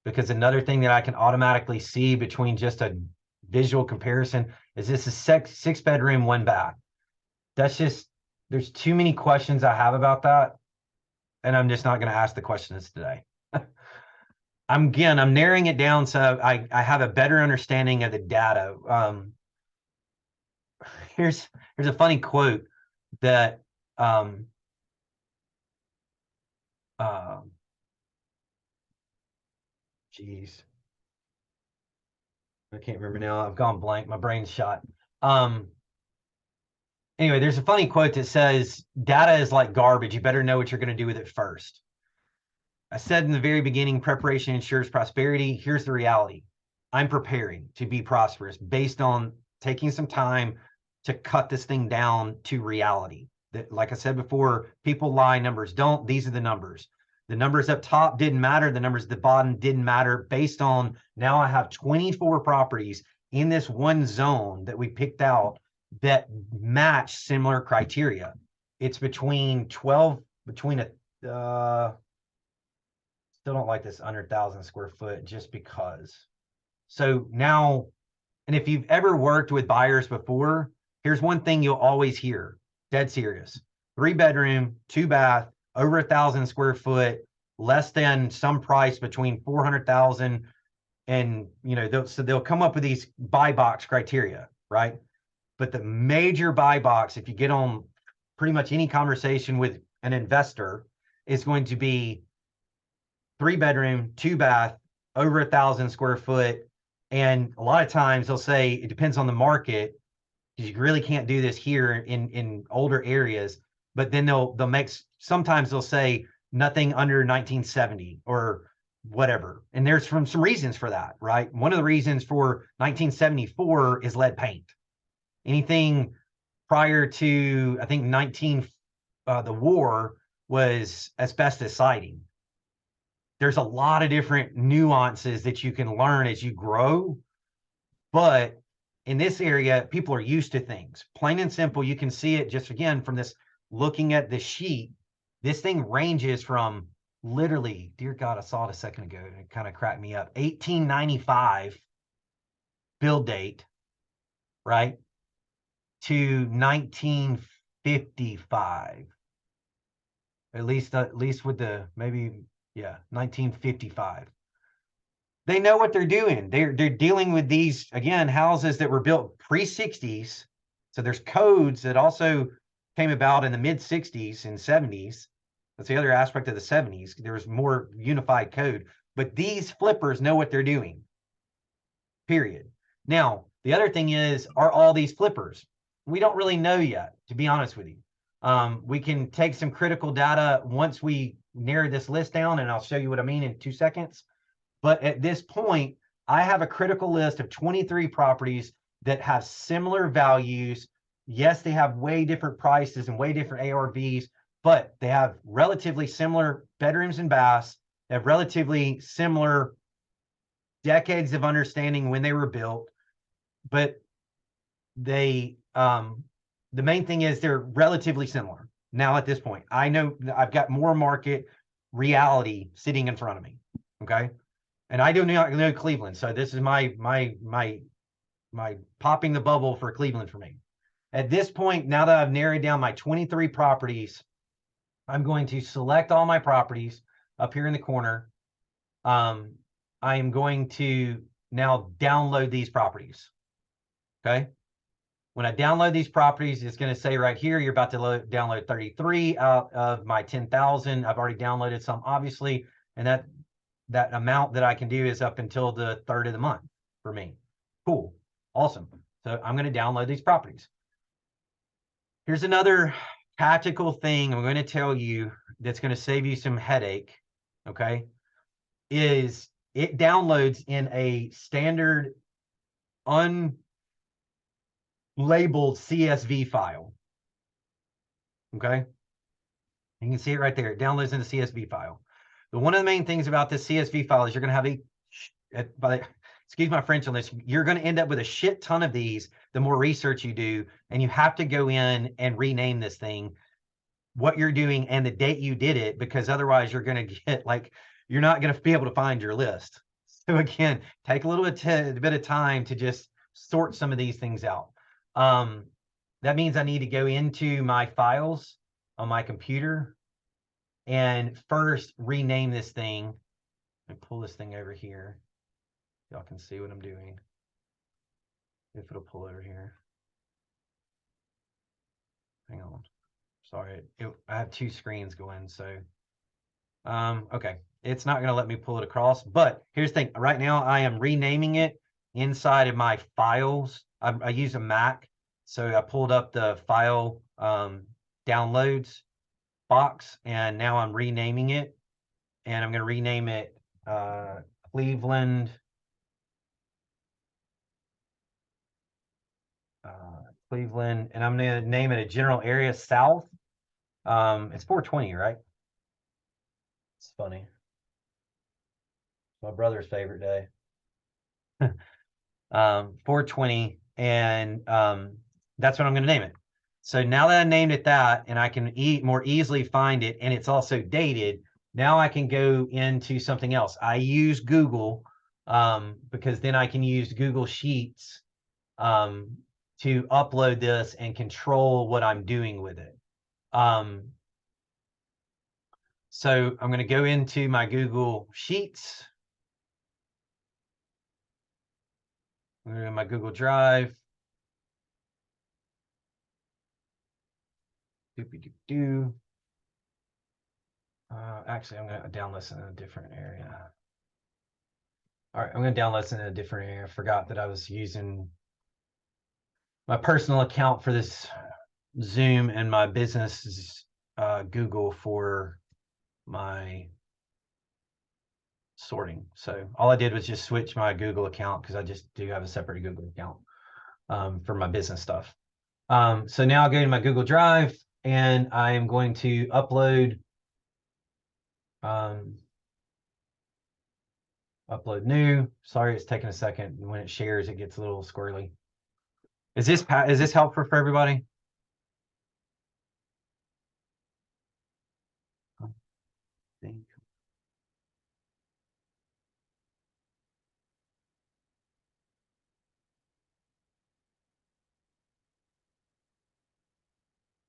because another thing that I can automatically see between just a visual comparison is this is 6-bedroom, 1 bath. That's just, there's too many questions I have about that, and I'm just not going to ask the questions today. I'm narrowing it down so I have a better understanding of the data. Here's a funny quote that geez, I can't remember now. I've gone blank. My brain's shot. Anyway, there's a funny quote that says, data is like garbage. You better know what you're going to do with it first. I said in the very beginning, preparation ensures prosperity. Here's the reality. I'm preparing to be prosperous based on taking some time to cut this thing down to reality. That, like I said before, people lie, numbers don't. These are the numbers. The numbers up top didn't matter. The numbers at the bottom didn't matter based on now I have 24 properties in this one zone that we picked out that match similar criteria. It's between a still don't like this under 1,000 square foot just because. So now, and if you've ever worked with buyers before, here's one thing you'll always hear, dead serious. 3-bedroom, 2-bath, over 1,000 square foot, less than some price between 400,000 and, they'll come up with these buy box criteria, right? But the major buy box, if you get on pretty much any conversation with an investor, is going to be 3-bedroom, 2-bath, over 1,000 square foot. And a lot of times they'll say it depends on the market because you really can't do this here in older areas. But then sometimes they'll say nothing under 1970 or whatever. And there's some reasons for that, right? One of the reasons for 1974 is lead paint. Anything prior to, I think, the war was asbestos siding. There's a lot of different nuances that you can learn as you grow. But in this area, people are used to things. Plain and simple, you can see it just, again, from this, looking at the sheet. This thing ranges from literally, dear God, I saw it a second ago, and it kind of cracked me up, 1895 build date, right, to 1955. At least with the, maybe, yeah, 1955. They know what they're doing. They're dealing with these, again, houses that were built pre-60s. So there's codes that also came about in the mid-60s and 70s. That's the other aspect of the 70s. There was more unified code. But these flippers know what they're doing, period. Now, the other thing is, are all these flippers? We don't really know yet, to be honest with you. We can take some critical data once we narrow this list down, and I'll show you what I mean in 2 seconds. But at this point, I have a critical list of 23 properties that have similar values. Yes, they have way different prices and way different ARVs, but they have relatively similar bedrooms and baths. They have relatively similar decades of understanding when they were built, but they the main thing is they're relatively similar. Now at this point, I know I've got more market reality sitting in front of me. Okay. And I do not know Cleveland. So this is my popping the bubble for Cleveland for me. At this point, now that I've narrowed down my 23 properties, I'm going to select all my properties up here in the corner. I am going to now download these properties. Okay. When I download these properties, it's going to say right here, you're about to download 33 out of my 10,000. I've already downloaded some, obviously, and that amount that I can do is up until the 3rd of the month for me. Cool. Awesome. So I'm going to download these properties. Here's another tactical thing I'm going to tell you that's going to save you some headache. Okay. Is it downloads in a standard unlabeled CSV file. Okay. You can see it right there. It downloads in the CSV file. But one of the main things about this CSV file is you're going to have excuse my French on this, you're going to end up with a shit ton of these the more research you do, and you have to go in and rename this thing, what you're doing and the date you did it, because otherwise you're going to get you're not going to be able to find your list. So again, take a little bit of time to just sort some of these things out. That means I need to go into my files on my computer and first rename this thing and pull this thing over here. Y'all can see what I'm doing. If it'll pull over here. Hang on. Sorry, I have 2 screens going, so okay. It's not going to let me pull it across, but here's the thing. Right now, I am renaming it inside of my files. I use a Mac, so I pulled up the file downloads box, and now I'm renaming it, and I'm going to rename it Cleveland. Cleveland, and I'm going to name it a general area south. It's 420, right? It's funny. My brother's favorite day. 420, and that's what I'm going to name it. So now that I named it that, and I can more easily find it, and it's also dated, now I can go into something else. I use Google because then I can use Google Sheets to upload this and control what I'm doing with it. So I'm going to go into my Google Sheets. I'm going to my Google Drive. Actually, I'm going to download this in a different area. All right, I'm going to download this in a different area. I forgot that I was using my personal account for this Zoom and my business Google for my sorting. So all I did was just switch my Google account because I just do have a separate Google account for my business stuff. So now I'll go to my Google Drive and I am going to upload upload new. Sorry, it's taking a second. When it shares, it gets a little squirrely. Is this helpful for everybody? I think.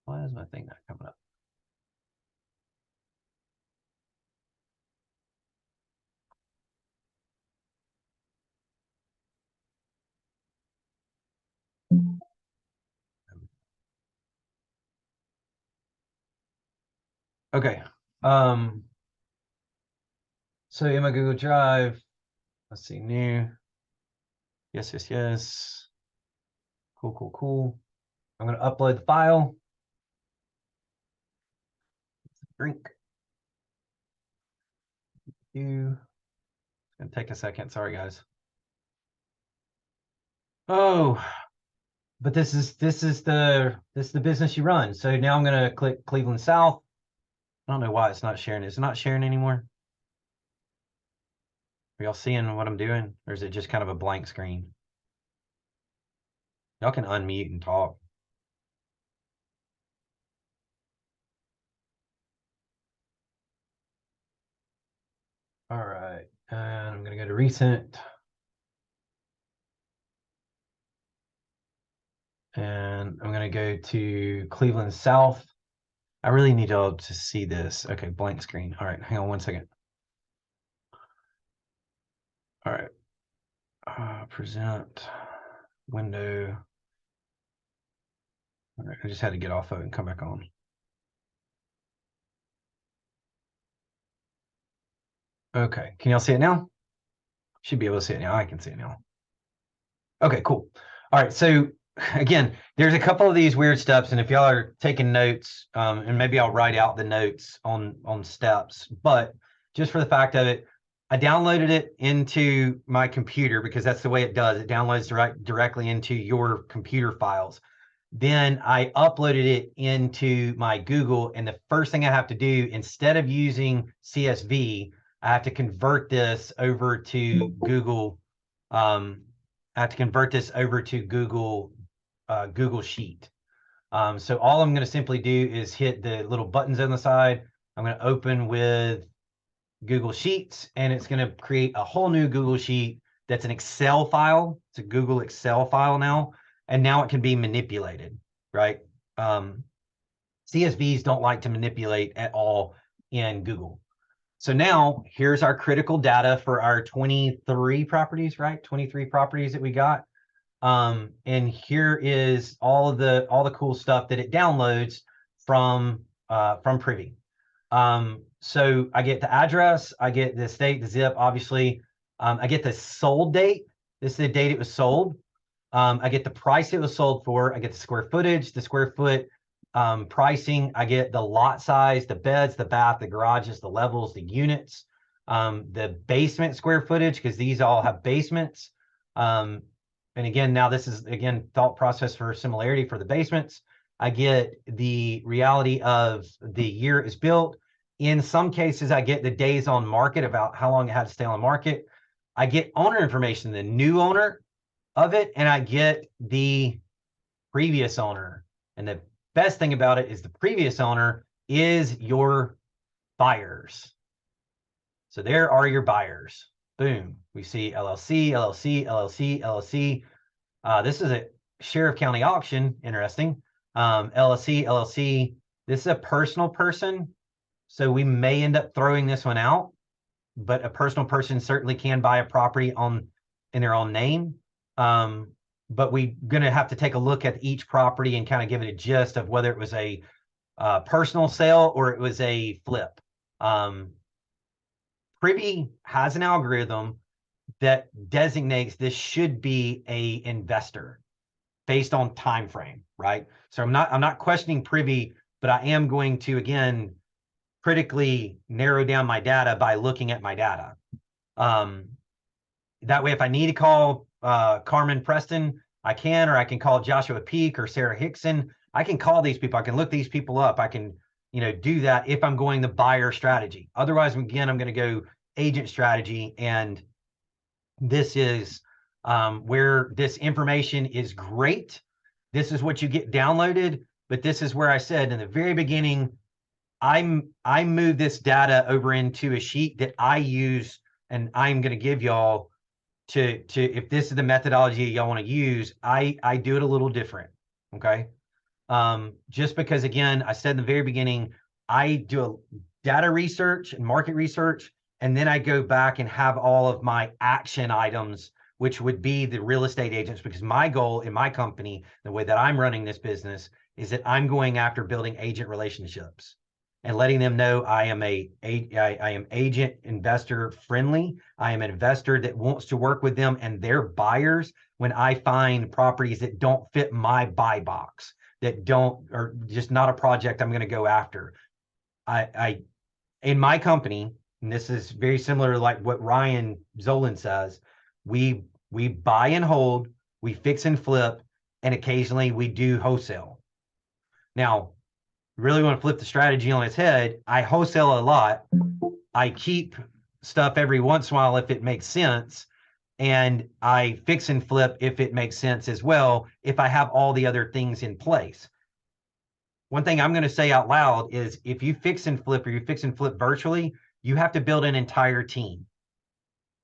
Why is my thing not coming up? Okay. So in my Google Drive, let's see, new. Yes. Cool. I'm going to upload the file. Drink. It's going to take a second. Sorry, guys. Oh, but this is the business you run. So now I'm going to click Cleveland South. I don't know why it's not sharing. It's not sharing anymore. Are y'all seeing what I'm doing? Or is it just kind of a blank screen? Y'all can unmute and talk. And I'm going to go to recent. And I'm going to go to Cleveland South. I really need y'all to see this. Okay, blank screen. All right, hang on one second. All right. Present window. All right, I just had to get off of it and come back on. Okay, can y'all see it now? Should be able to see it now. I can see it now. Okay, cool. All right, so again, there's a couple of these weird steps, and if y'all are taking notes, and maybe I'll write out the notes on steps, but just for the fact of it, I downloaded it into my computer because that's the way it does. It downloads directly into your computer files. Then I uploaded it into my Google, and the first thing I have to do, instead of using CSV, I have to convert this over to Google. I have to convert this over to Google Sheet. So all I'm going to simply do is hit the little buttons on the side. I'm going to open with Google Sheets, and it's going to create a whole new Google Sheet that's an Excel file. It's a Google Excel file now, and now it can be manipulated, right? CSVs don't like to manipulate at all in Google. So now here's our critical data for our 23 properties, right? 23 properties that we got. And here is all the cool stuff that it downloads from Privy. So I get the address, I get the state, the zip, obviously. I get the sold date. This is the date it was sold. I get the price it was sold for. I get the square footage, the square foot pricing. I get the lot size, the beds, the bath, the garages, the levels, the units, the basement square footage, because these all have basements. And again, now this is, again, thought process for similarity for the basements. I get the reality of the year it is built. In some cases, I get the days on market, about how long it had to stay on the market. I get owner information, the new owner of it, and I get the previous owner. And the best thing about it is the previous owner is your buyers. So there are your buyers. Boom. We see LLC, LLC, LLC, LLC. This is a sheriff county auction. Interesting. LLC, LLC. This is a personal person. So we may end up throwing this one out, but a personal person certainly can buy a property in their own name. But we're going to have to take a look at each property and kind of give it a gist of whether it was a personal sale or it was a flip. Privy has an algorithm that designates this should be a investor based on time frame, right? So I'm not questioning Privy, but I am going to, again, critically narrow down my data by looking at my data. That way, if I need to call Carmen Preston, I can, or I can call Joshua Peak or Sarah Hickson. I can call these people. I can look these people up. I can, do that if I'm going the buyer strategy. Otherwise, again, I'm going to go agent strategy. And this is where this information is great. This is what you get downloaded. But this is where I said in the very beginning, I move this data over into a sheet that I use, and I'm going to give y'all to if this is the methodology y'all want to use, I do it a little different. Okay. Just because, again, I said in the very beginning, I do a data research and market research, and then I go back and have all of my action items, which would be the real estate agents, because my goal in my company, the way that I'm running this business, is that I'm going after building agent relationships and letting them know I am agent investor friendly. I am an investor that wants to work with them and their buyers when I find properties that don't fit my buy box, that are just not a project I'm going to go after. I in my company, and this is very similar to like what Ryan Zolan says, we buy and hold, we fix and flip, and occasionally we do wholesale. Now, really want to flip the strategy on its head, I wholesale a lot. I keep stuff every once in a while if it makes sense. And I fix and flip if it makes sense as well, if I have all the other things in place. One thing I'm going to say out loud is if you fix and flip or you fix and flip virtually, you have to build an entire team.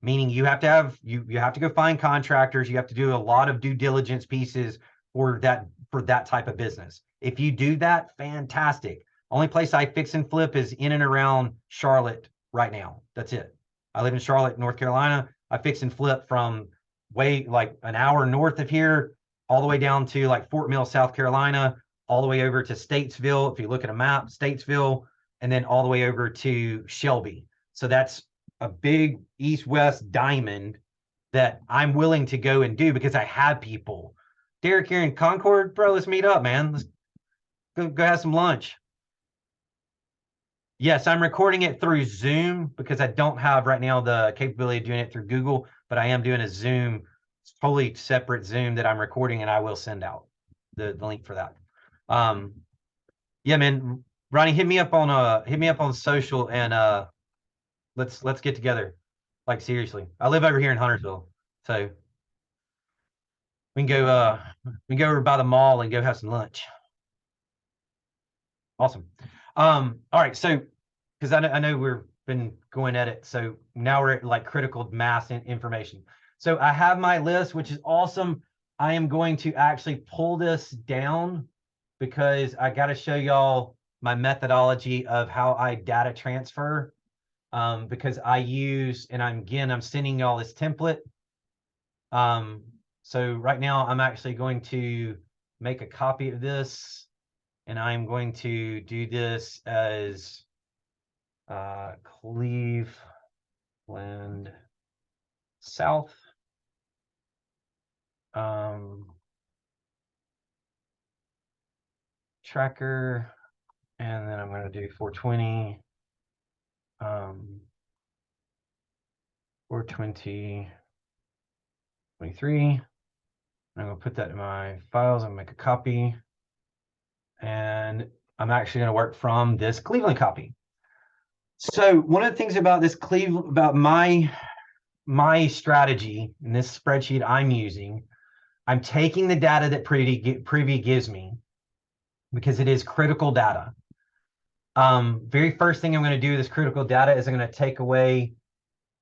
meaning you have to have you have to go find contractors. You have to do a lot of due diligence pieces for that type of business. If you do that, fantastic. Only place I fix and flip is in and around Charlotte right now. That's it. I live in Charlotte, North Carolina. I fix and flip from way like an hour north of here, all the way down to like Fort Mill, South Carolina, all the way over to Statesville. If you look at a map, Statesville, and then all the way over to Shelby. So that's a big east-west diamond that I'm willing to go and do because I have people. Derek here in Concord, bro, let's meet up, man. Let's go have some lunch. Yes, I'm recording it through Zoom because I don't have right now the capability of doing it through Google, but I am doing a Zoom, totally separate Zoom that I'm recording, and I will send out the link for that. Yeah, man, Ronnie, hit me up on social, and let's get together. Like seriously, I live over here in Huntersville, so we can go over by the mall and go have some lunch. Awesome. All right, so because I know we've been going at it, so now we're at like critical mass information. So I have my list, which is awesome. I am going to actually pull this down because I got to show y'all my methodology of how I data transfer. Because I use, and I'm sending y'all this template. So right now I'm actually going to make a copy of this, and I'm going to do this as Cleveland South. Tracker, and then I'm going to do 420. 420, 23. I'm going to put that in my files and make a copy. And I'm actually going to work from this Cleveland copy. So one of the things about this about my strategy in this spreadsheet I'm using, I'm taking the data that Privy gives me because it is critical data. Very first thing I'm going to do with this critical data is I'm going to take away,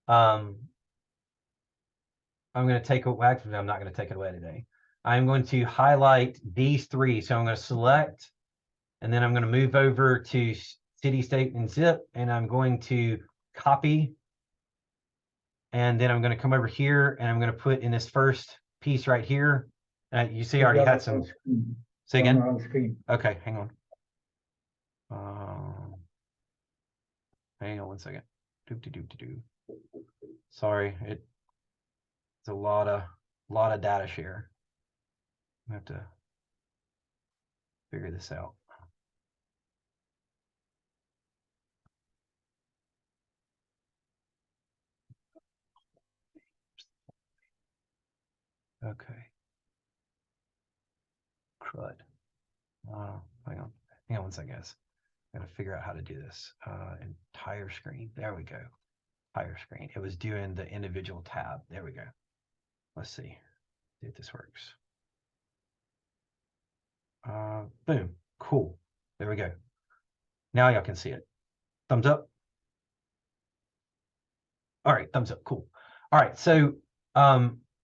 actually, I'm not going to take it away today. I'm going to highlight these three. So I'm going to select, and then I'm going to move over to city, state, and zip, and I'm going to copy. And then I'm going to come over here, and I'm going to put in this first piece right here. You see, I already had some. Say again. On the screen. Okay, hang on. Hang on one second. Sorry, it's a lot of data share. I have to figure this out. Okay. Crud. Hang on one second, guys. I gotta figure out how to do this. Entire screen. There we go. Entire screen. It was doing the individual tab. There we go. Let's see if this works. Boom. Cool. There we go. Now y'all can see it. Thumbs up. All right, thumbs up. Cool. All right. So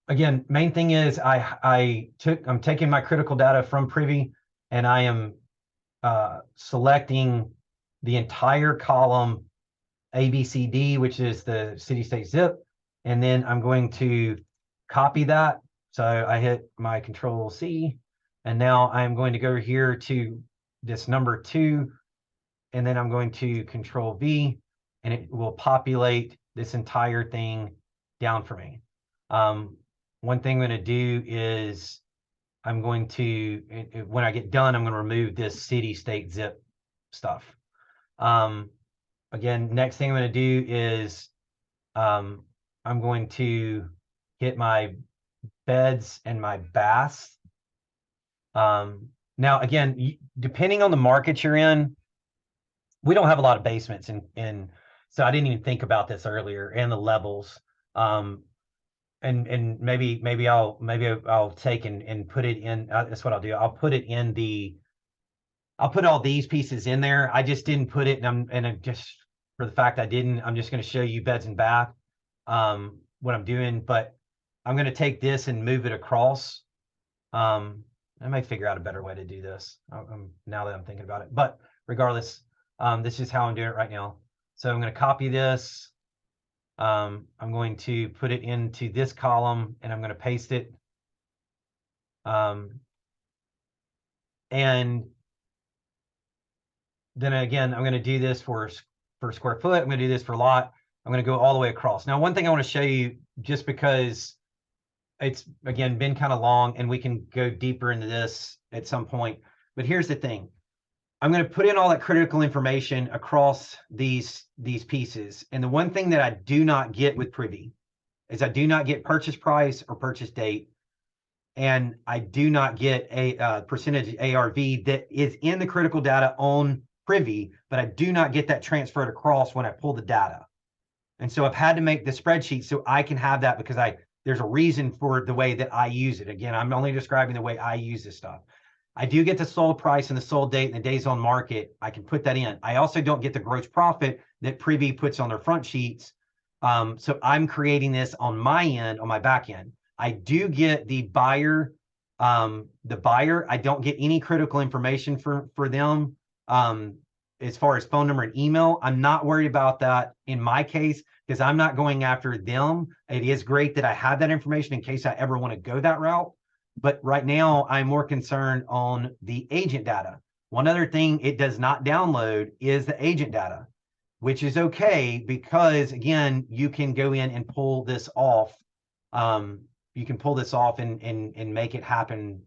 again, main thing is I'm taking my critical data from Privy, and I am selecting the entire column ABCD, which is the city, state, zip, and then I'm going to copy that. So I hit my Control C, and now I'm going to go here to this number 2, and then I'm going to Control V, and it will populate this entire thing down for me. One thing I'm going to do is I'm going to, when I get done, I'm going to remove this city, state, zip stuff. Again, next thing I'm going to do is I'm going to get my beds and my baths. Now, again, depending on the market you're in, we don't have a lot of basements, and so I didn't even think about this earlier, and the levels. And maybe I'll take and put it in. That's what I'll do. I'll put all these pieces in there. I just didn't put it, and I'm just for the fact I didn't. I'm just going to show you beds and bath. what I'm doing, but I'm going to take this and move it across. I may figure out a better way to do this now that I'm thinking about it, but regardless, this is how I'm doing it right now. So I'm going to copy this. I'm going to put it into this column and I'm going to paste it. And then again, I'm going to do this for square foot. I'm going to do this for lot. I'm going to go all the way across. Now, one thing I want to show you, just because it's, again, been kind of long and we can go deeper into this at some point, but here's the thing. I'm going to put in all that critical information across these pieces. And the one thing that I do not get with Privy is I do not get purchase price or purchase date. And I do not get a percentage ARV that is in the critical data on Privy, but I do not get that transferred across when I pull the data. And so I've had to make the spreadsheet so I can have that, because there's a reason for the way that I use it. Again, I'm only describing the way I use this stuff. I do get the sold price and the sold date and the days on market. I can put that in. I also don't get the gross profit that Privy puts on their front sheets. So I'm creating this on my end, on my back end. I do get the buyer. I don't get any critical information for them. As far as phone number and email, I'm not worried about that in my case, because I'm not going after them. It is great that I have that information in case I ever want to go that route. But right now, I'm more concerned on the agent data. One other thing it does not download is the agent data, which is okay, because again, you can go in and pull this off. You can pull this off and make it happen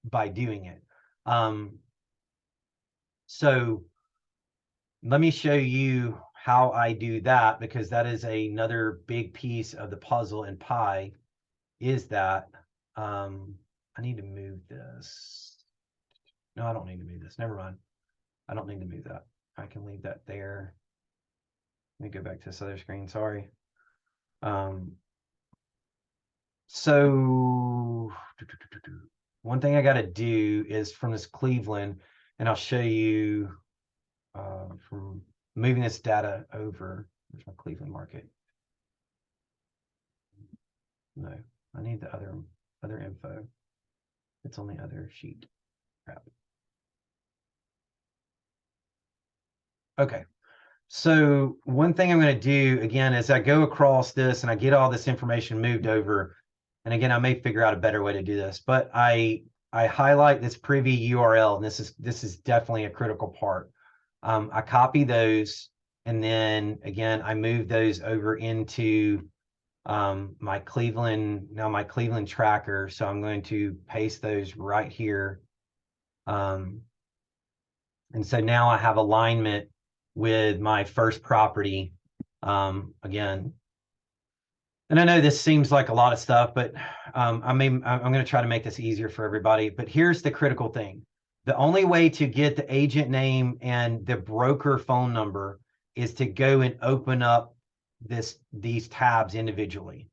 by doing it. So let me show you how I do that, because that is another big piece of the puzzle in Pi, is that I need to move this. No, I don't need to move this. Never mind. I don't need to move that. I can leave that there. Let me go back to this other screen. Sorry. So one thing I got to do is from this Cleveland, and I'll show you from moving this data over. There's my Cleveland market. No, I need the other info. It's on the other sheet. Crap. Okay. So one thing I'm going to do again is I go across this and I get all this information moved over. And again, I may figure out a better way to do this, but I highlight this Privy URL, and this is definitely a critical part. I copy those, and then again, I move those over into my Cleveland tracker. So I'm going to paste those right here. And so now I have alignment with my first property again. And I know this seems like a lot of stuff, but I'm going to try to make this easier for everybody. But here's the critical thing. The only way to get the agent name and the broker phone number is to go and open up these tabs individually.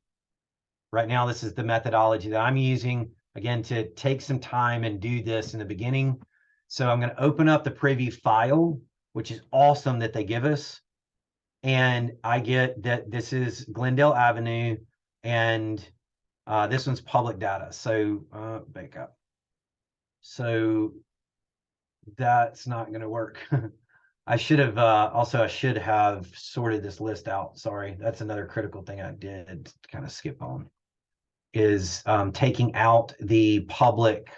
Right now, this is the methodology that I'm using, again, to take some time and do this in the beginning. So I'm going to open up the Privy file, which is awesome that they give us. And I get that this is Glendale Avenue, and this one's public data. So back up. So that's not going to work. I should have I should have sorted this list out. Sorry, that's another critical thing I did kind of skip on, is taking out the public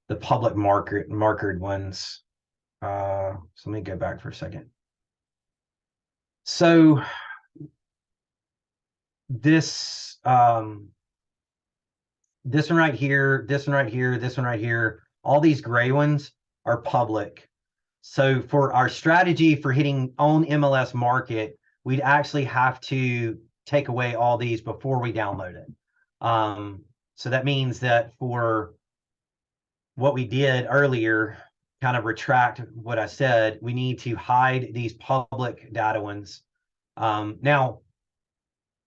markered ones. So let me go back for a second. So this this one right here, this one right here, this one right here, all these gray ones are public. So for our strategy for hitting on MLS market, we'd actually have to take away all these before we download it. So that means that for what we did earlier, kind of retract what I said, we need to hide these public data ones. Now,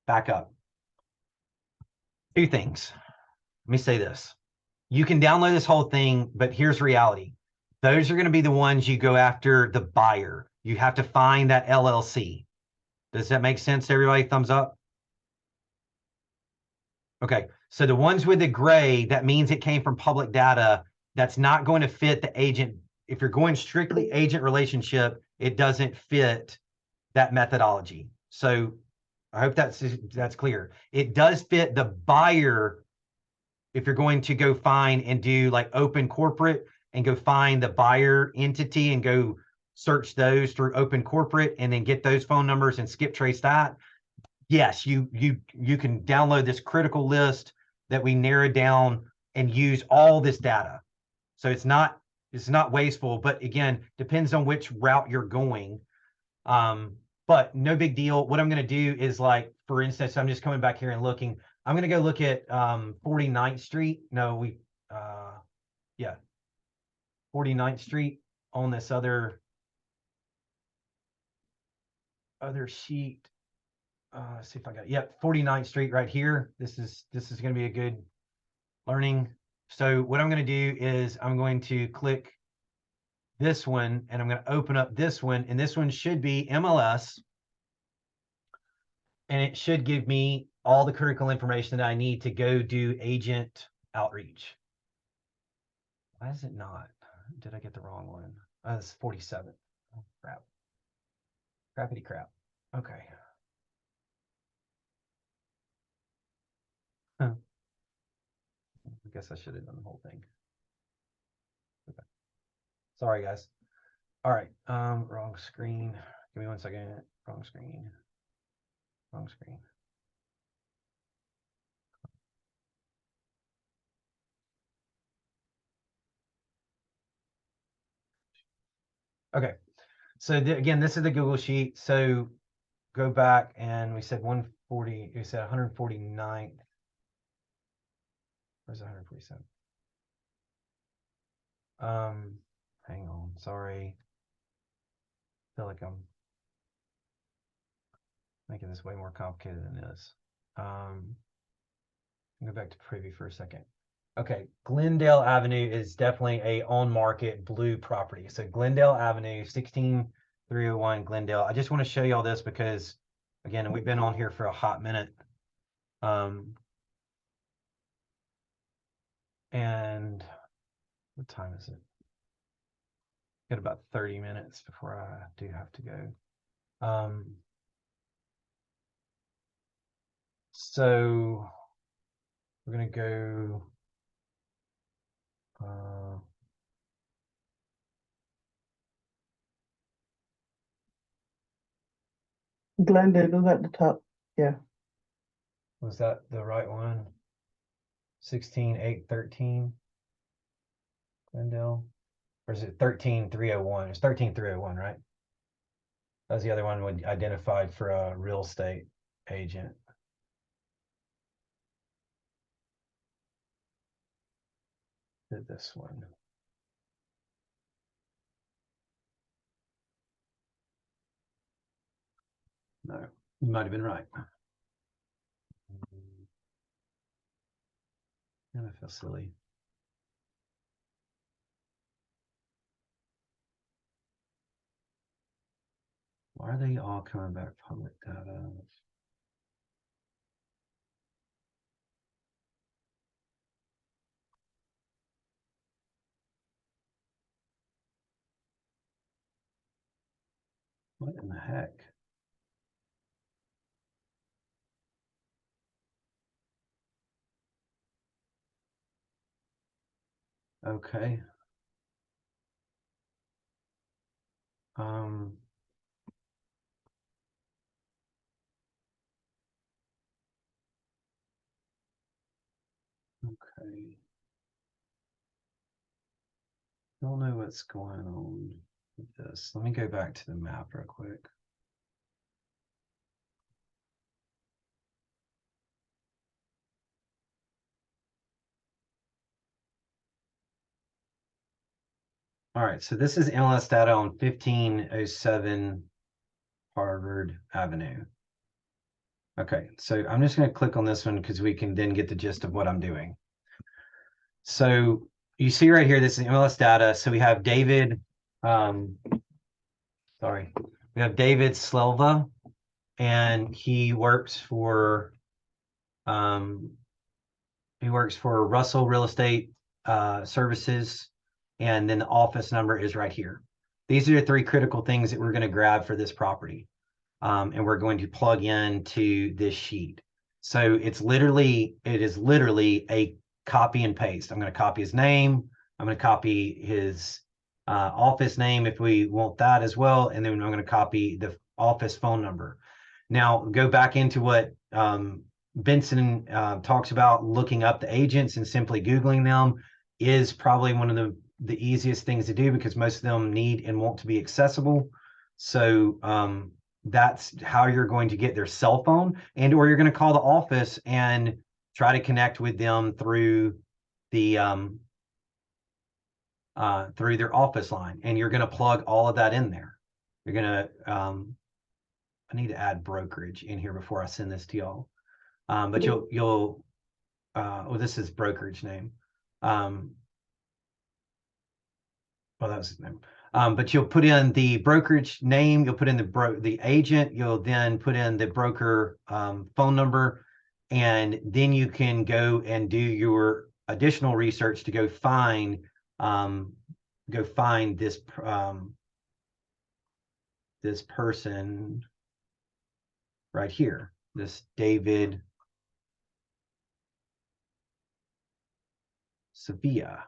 back up. Two things. Let me say this. You can download this whole thing, but here's reality. Those are going to be the ones you go after the buyer. You have to find that LLC. Does that make sense to everybody? Thumbs up. Okay, so the ones with the gray, that means it came from public data. That's not going to fit the agent. If you're going strictly agent relationship, it doesn't fit that methodology. So I hope that's clear. It does fit the buyer if you're going to go find and do like open corporate and go find the buyer entity and go search those through open corporate and then get those phone numbers and skip trace that. Yes, you can download this critical list that we narrowed down and use all this data. So it's not wasteful, but again, depends on which route you're going. But no big deal. What I'm going to do is, like, for instance, I'm just coming back here and looking. I'm going to go look at 49th Street. No, yeah, 49th Street on this other sheet. Let's see if I got it. Yep, 49th Street right here. This is going to be a good learning. So what I'm going to do is I'm going to click this one and I'm going to open up this one, and this one should be MLS, and it should give me all the critical information that I need to go do agent outreach. Why is it not? Did I get the wrong one? It's 47. Oh, crap. Crappity crap. Okay. Huh. I guess I should have done the whole thing. Okay. Sorry, guys. All right. Wrong screen. Give me 1 second. Wrong screen. Wrong screen. Okay. So again, this is the Google sheet. So go back and we said 140. We said 149th. Where's 147? Hang on. Sorry. I feel like I'm making this way more complicated than this. Go back to Privy for a second. Okay, Glendale Avenue is definitely a on-market blue property. So Glendale Avenue, 16301 Glendale. I just want to show you all this because, again, we've been on here for a hot minute. And what time is it? Got about 30 minutes before I do have to go. So we're going to go. Glendale is at the top. Yeah. Was that the right one? 16813 Glendale, or is it 13301? It's 13301, right? That was the other one we identified for a real estate agent. Did this one. No, you might have been right. I feel silly. Why are they all coming back public data? What in the heck? Okay. Okay. Don't know what's going on with this. Let me go back to the map real quick. All right, so this is MLS data on 1507 Harvard Avenue. Okay, so I'm just going to click on this one because we can then get the gist of what I'm doing. So you see right here, this is MLS data. So we have David, we have David Slelva. and he works for Russell Real Estate Services, and then the office number is right here. These are the 3 critical things that we're going to grab for this property, and we're going to plug into this sheet. So it is literally a copy and paste. I'm going to copy his name. I'm going to copy his office name if we want that as well, and then I'm going to copy the office phone number. Now go back into what Benson talks about. Looking up the agents and simply Googling them is probably one of the easiest things to do, because most of them need and want to be accessible. So that's how you're going to get their cell phone, and or you're going to call the office and try to connect with them through the through their office line, and you're going to plug all of that in there. You're going to I need to add brokerage in here before I send this to y'all. But you'll well, this is brokerage name. Well, that was his name. But you'll put in the brokerage name, you'll put in the agent, you'll then put in the broker phone number, and then you can go and do your additional research to go find this this person right here, this David Sevilla.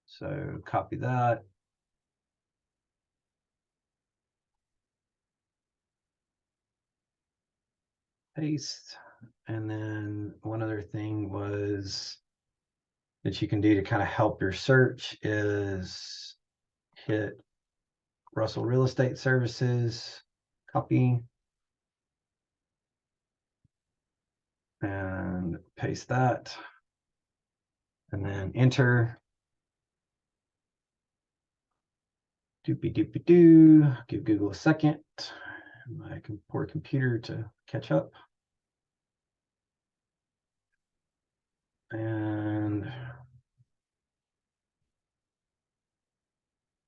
So copy that. Paste. And then one other thing was that you can do to kind of help your search is hit Russell Real Estate Services, copy, and paste that, and then enter. Doopy doopy doo. Give Google a second. My poor computer to catch up. And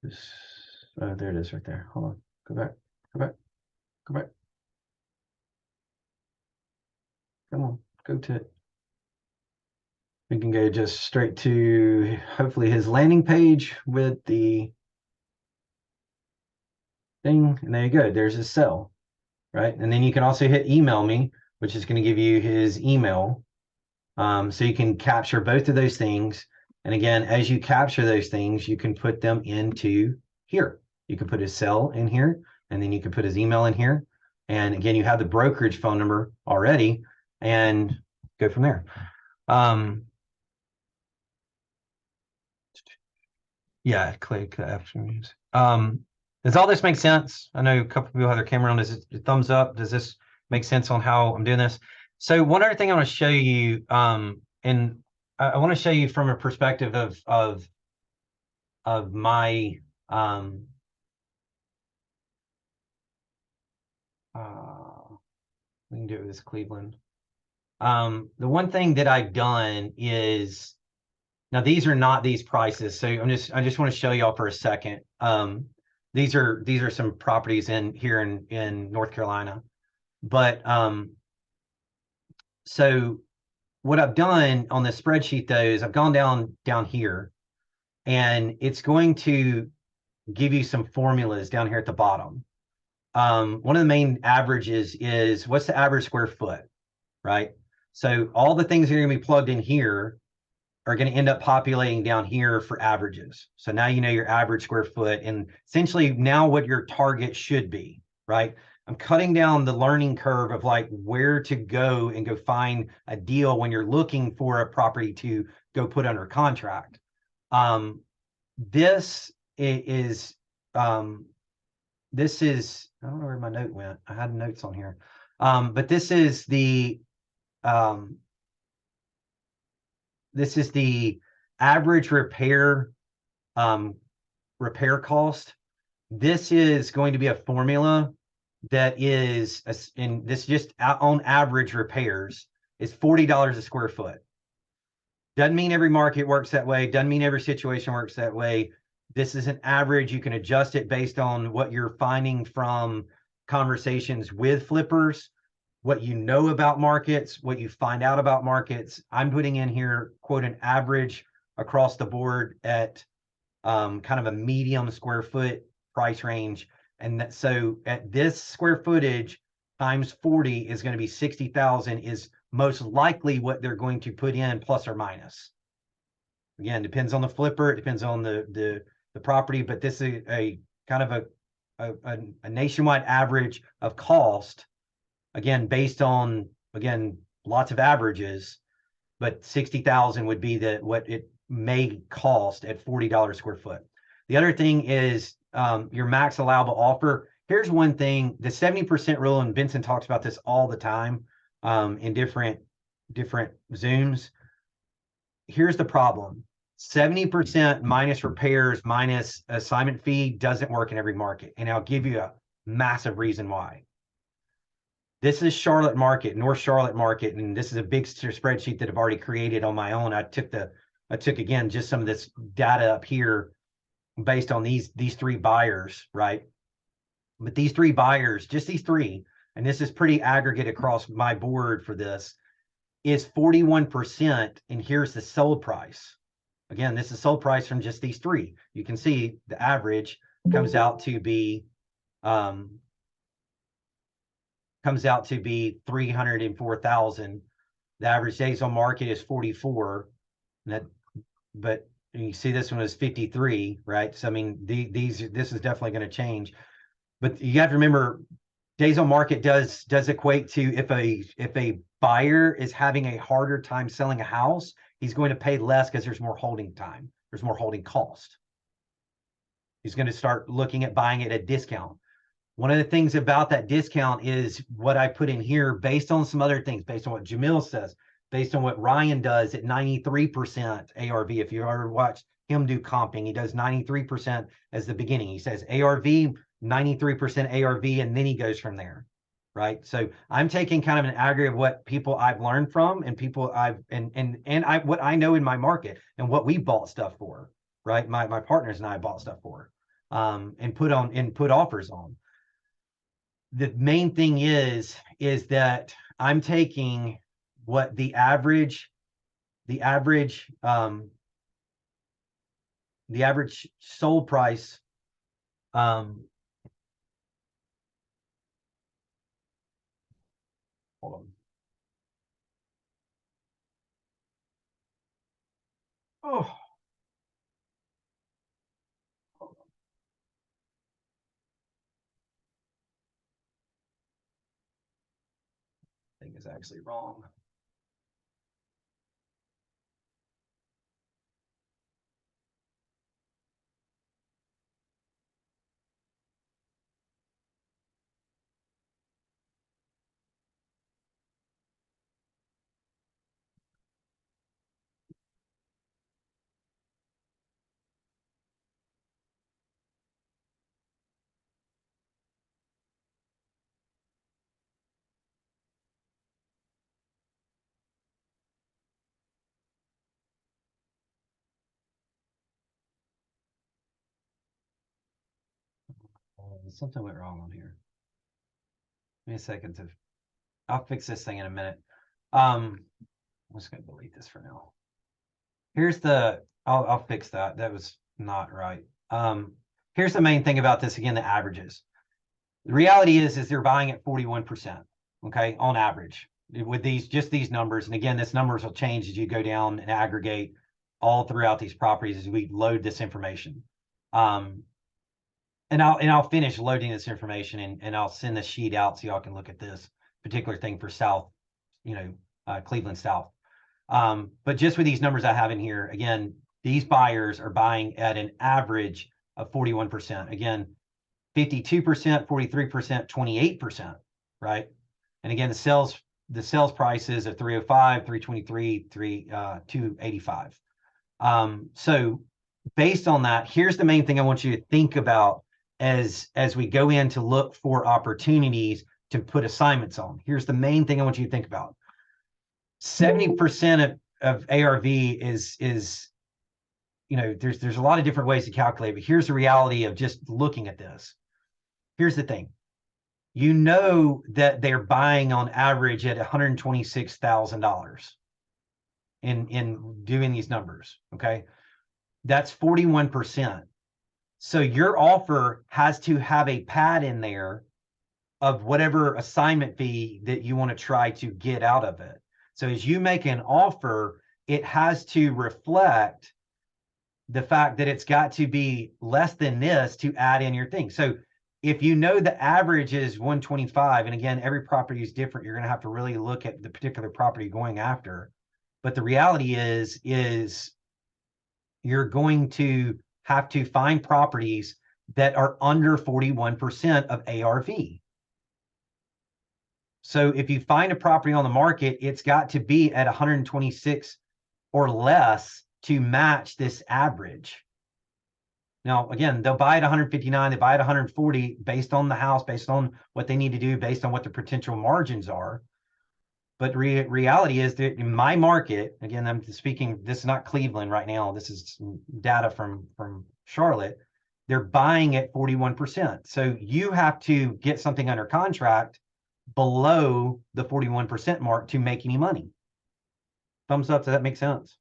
this, there it is right there. Hold on. Go back. Go back. Go back. Come on. Go to it. We can go just straight to hopefully his landing page with the thing. And there you go. There's his cell. Right. And then you can also hit email me, which is going to give you his email. So you can capture both of those things. And again, as you capture those things, you can put them into here. You can put his cell in here, and then you can put his email in here. And again, you have the brokerage phone number already, and go from there. Yeah, click afternoons. Does all this make sense? I know a couple people have their camera on. Is it thumbs up? Does this make sense on how I'm doing this? So one other thing I want to show you, and I want to show you from a perspective of my we can do it with this Cleveland. The one thing that I've done is, now these are not these prices, so I just want to show y'all for a second. These are some properties here in North Carolina, but so what I've done on this spreadsheet though is I've gone down here, and it's going to give you some formulas down here at the bottom. One of the main averages is what's the average square foot, right? So all the things that are going to be plugged in here are going to end up populating down here for averages. So now you know your average square foot, and essentially now what your target should be, right? I'm cutting down the learning curve of like where to go and go find a deal when you're looking for a property to go put under contract. This is, I don't know where my note went. I had notes on here. But this is the average repair cost. This is going to be a formula that is, and this just on average repairs is $40 a square foot. Doesn't mean every market works that way. Doesn't mean every situation works that way. This is an average. You can adjust it based on what you're finding from conversations with flippers, what you know about markets, what you find out about markets. I'm putting in here, quote, an average across the board at kind of a medium square foot price range. And that, so at this square footage times 40 is going to be 60,000 is most likely what they're going to put in, plus or minus. Again, depends on the flipper, it depends on the property, but this is a kind of a nationwide average of cost, again, based on, again, lots of averages, but 60,000 would be what it may cost at $40 square foot. The other thing is your max allowable offer. Here's one thing, the 70% rule, and Benson talks about this all the time in different Zooms. Here's the problem. 70% minus repairs minus assignment fee doesn't work in every market. And I'll give you a massive reason why. This is Charlotte market, North Charlotte market, and this is a big spreadsheet that I've already created on my own. I took again just some of this data up here based on these three buyers, right? But these three buyers, just these three, and this is pretty aggregate across my board for this, is 41%, and here's the sold price. Again, this is sold price from just these three. You can see the average comes out to be 304,000. The average days on market is 44. But you see this one is 53, right? So I mean, this is definitely going to change. But you have to remember, days on market does equate to if a buyer is having a harder time selling a house, he's going to pay less because there's more holding time. There's more holding cost. He's going to start looking at buying it at discount. One of the things about that discount is what I put in here based on some other things, based on what Jamil says, based on what Ryan does at 93% ARV. If you ever watched him do comping, he does 93% as the beginning. He says ARV, 93% ARV, and then he goes from there, right? So I'm taking kind of an aggregate of what people I've learned from and people what I know in my market and what we bought stuff for, right? My partners and I bought stuff for, and put offers on. The main thing is that I'm taking what the average sold price hold on. Oh. Thing is actually wrong. Something went wrong on here. Give me a second I'll fix this thing in a minute. I'm just gonna delete this for now. Here's I'll fix that. That was not right. Here's the main thing about this, again, the averages. The reality is they're buying at 41%, okay, on average with these numbers. And again, this numbers will change as you go down and aggregate all throughout these properties as we load this information. And I'll finish loading this information and I'll send the sheet out so y'all can look at this particular thing for South, Cleveland South. But just with these numbers I have in here, again, these buyers are buying at an average of 41%. Again, 52%, 43%, 28%, right? And again, the sales prices are 305, 323, 285. So based on that, here's the main thing I want you to think about as we go in to look for opportunities to put assignments on. Here's the main thing I want you to think about. 70% of ARV is you know, there's a lot of different ways to calculate, but here's the reality of just looking at this. Here's the thing. You know that they're buying on average at $126,000 in doing these numbers. Okay. That's 41%. So your offer has to have a pad in there of whatever assignment fee that you want to try to get out of it. So as you make an offer, it has to reflect the fact that it's got to be less than this to add in your thing. So if you know the average is 125, and again, every property is different, you're going to have to really look at the particular property going after. But the reality is you're going to have to find properties that are under 41% of ARV. So if you find a property on the market, it's got to be at 126 or less to match this average. Now, again, they'll buy at 159, they buy at 140 based on the house, based on what they need to do, based on what the potential margins are. But reality is that in my market, again, I'm speaking, this is not Cleveland right now. This is data from Charlotte. They're buying at 41%. So you have to get something under contract below the 41% mark to make any money. Thumbs up, does that make sense?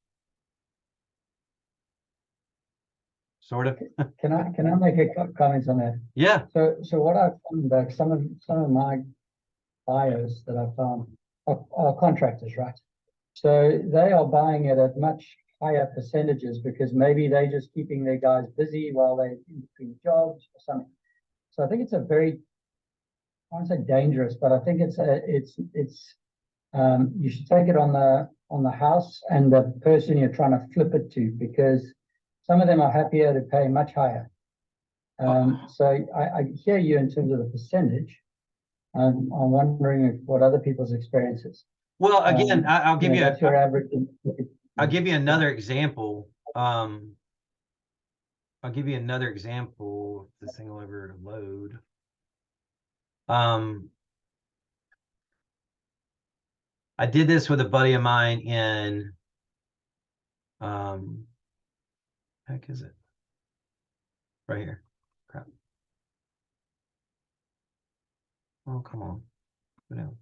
Sort of. Can I make a comment on that? Yeah. So what I've found, that some of my buyers that I found are contractors, right? So they are buying it at much higher percentages because maybe they're just keeping their guys busy while they're in between jobs or something. So I think it's a very, I won't say dangerous, but I think it's you should take it on the house and the person you're trying to flip it to, because some of them are happier to pay much higher. So I hear you in terms of the percentage. I'm wondering what other people's experiences. Well, again, I'll give you that's your average. I'll give you another example. I'll give you another example. If this thing will ever load. I did this with a buddy of mine in heck is it? Right here. Crap. Oh, come on. Go down.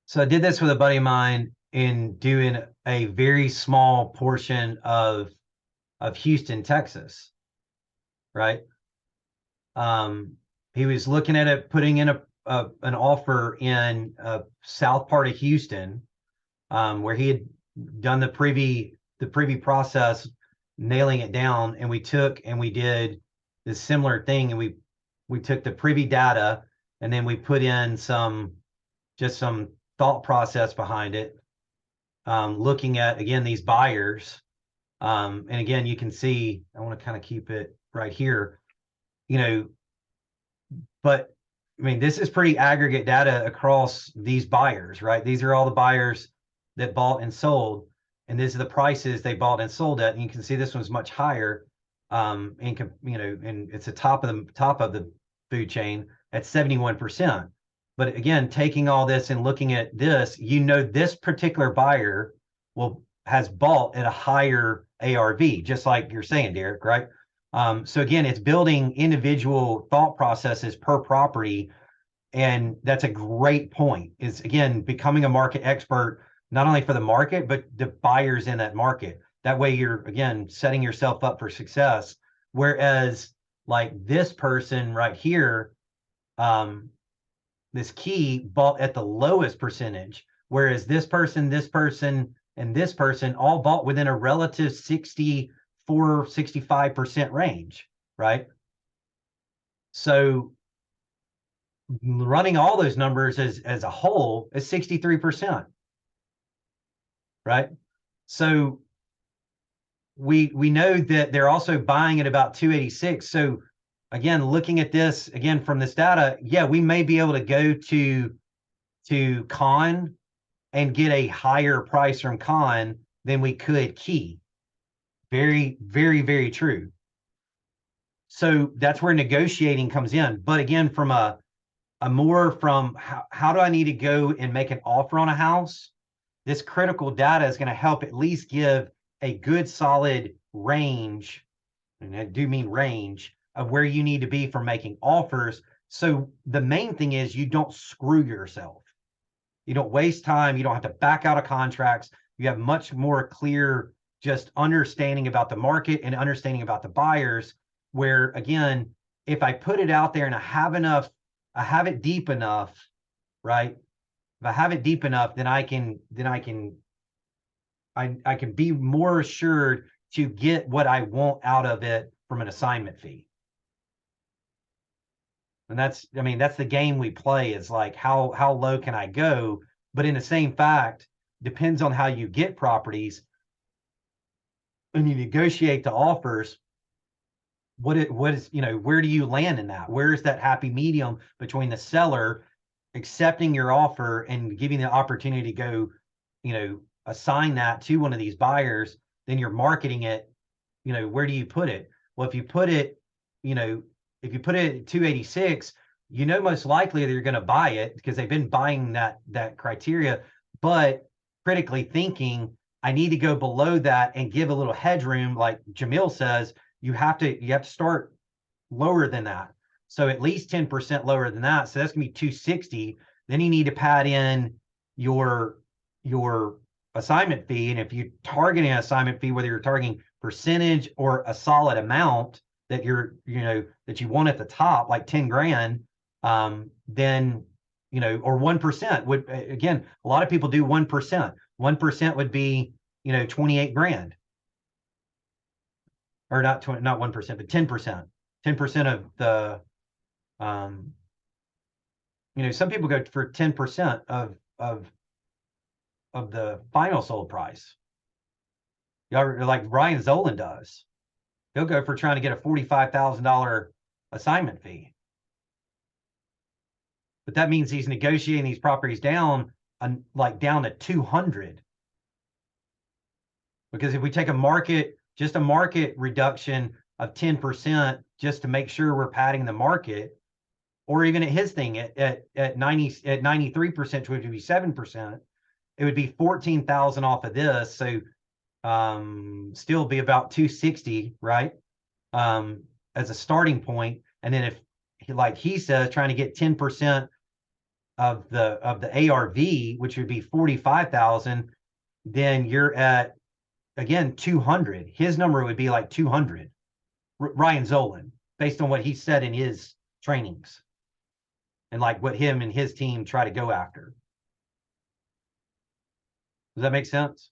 So I did this with a buddy of mine in doing a very small portion of Houston, Texas. Right. He was looking at it, putting in an offer in south part of Houston, where he had done the Privy process, nailing it down, and we did this similar thing, and we took the Privy data and then we put in some thought process behind it, looking at again these buyers, and again you can see I want to kind of keep it right here, you know, but I mean this is pretty aggregate data across these buyers, right? These are all the buyers that bought and sold, and these are the prices they bought and sold at, and you can see this one's much higher, and you know, and it's the top of the food chain at 71%. But again, taking all this and looking at this, you know, this particular buyer has bought at a higher ARV, just like you're saying, Derek, right? So again, it's building individual thought processes per property. And that's a great point, is again, becoming a market expert, not only for the market, but the buyers in that market. That way you're, again, setting yourself up for success. Whereas like this person right here, this key bought at the lowest percentage, whereas this person, and this person all bought within a relative 64-65% range, right? So running all those numbers as a whole is 63%, right? So we know that they're also buying at about 286. So again, looking at this again from this data, yeah, we may be able to go to Con and get a higher price from Con than we could Key. Very, very, very true. So that's where negotiating comes in. But again, from how do I need to go and make an offer on a house? this critical data is going to help at least give a good solid range, and I do mean range, of where you need to be for making offers. So the main thing is you don't screw yourself. You don't waste time. You don't have to back out of contracts. You have much more clear just understanding about the market and understanding about the buyers, where again, if I put it out there and I have it deep enough, right? If I have it deep enough, then I can be more assured to get what I want out of it from an assignment fee. And that's the game we play, is like, how low can I go? But in the same fact, depends on how you get properties and you negotiate the offers. What is, where do you land in that? Where is that happy medium between the seller accepting your offer and giving the opportunity to go, assign that to one of these buyers? Then you're marketing it. Where do you put it? Well, if you put it at 286, most likely they're going to buy it because they've been buying that criteria. But critically thinking, I need to go below that and give a little headroom. Like Jamil says, you have to start lower than that. So at least 10% lower than that. So that's gonna be 260. Then you need to pad in your assignment fee. And if you're targeting an assignment fee, whether you're targeting percentage or a solid amount that that you want at the top, like 10 grand, then, or 1% would, again, a lot of people do 1%. 1% would be, 28 grand. Or not 1%, but 10%. 10% of the, some people go for 10% of the final sold price. Like Ryan Zolan does. He'll go for trying to get a $45,000 assignment fee. But that means he's negotiating these properties down, down to 200. Because if we take a market reduction of 10% just to make sure we're padding the market, or even at his thing at 93%, which would be 7%, it would be 14,000 off of this. So still be about 260, right? As a starting point. And then if, like he says, trying to get 10% of the ARV, which would be 45,000, then you're at, again, 200. His number would be like 200. Ryan Zolan, based on what he said in his trainings and like what him and his team try to go after. Does that make sense?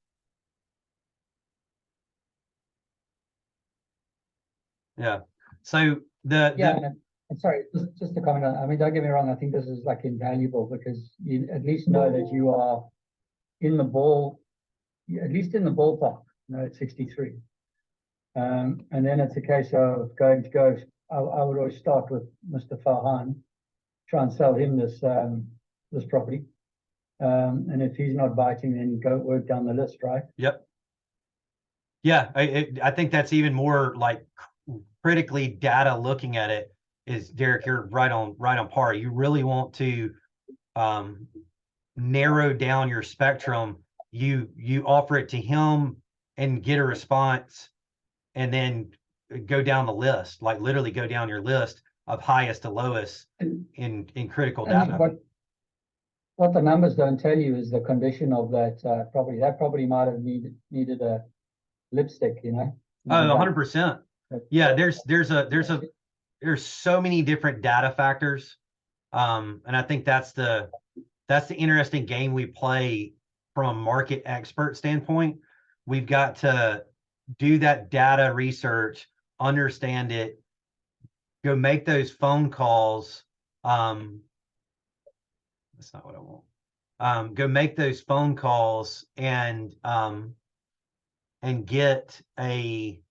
Yeah. So I'm sorry, just to comment on, I mean, don't get me wrong, I think this is like invaluable because you at least know that you are in the ball, at least in the ballpark, at 63. And then it's a case of going to go. I would always start with Mr. Farhan, try and sell him this this property. And if he's not biting, then go work down the list, right? Yep. Yeah, I think that's even more like critically data looking at it is, Derek, you're right on par. You really want to narrow down your spectrum. You offer it to him and get a response, and then go down the list, like literally go down your list of highest to lowest in critical data. What the numbers don't tell you is the condition of that property. That property might have needed a lipstick, Oh, 100%. Yeah, there's so many different data factors. And I think that's the interesting game we play from a market expert standpoint. We've got to do that data research, understand it, go make those phone calls. That's not what I want. Go make those phone calls and get a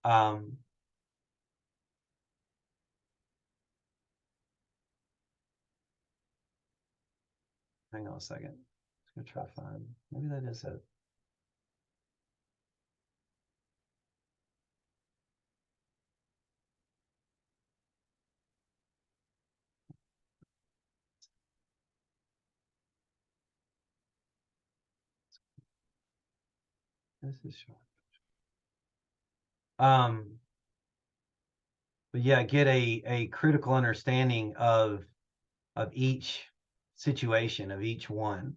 hang on a second. I'm gonna try to find, maybe that is it. This is short. But yeah, get a critical understanding of each situation, of each one.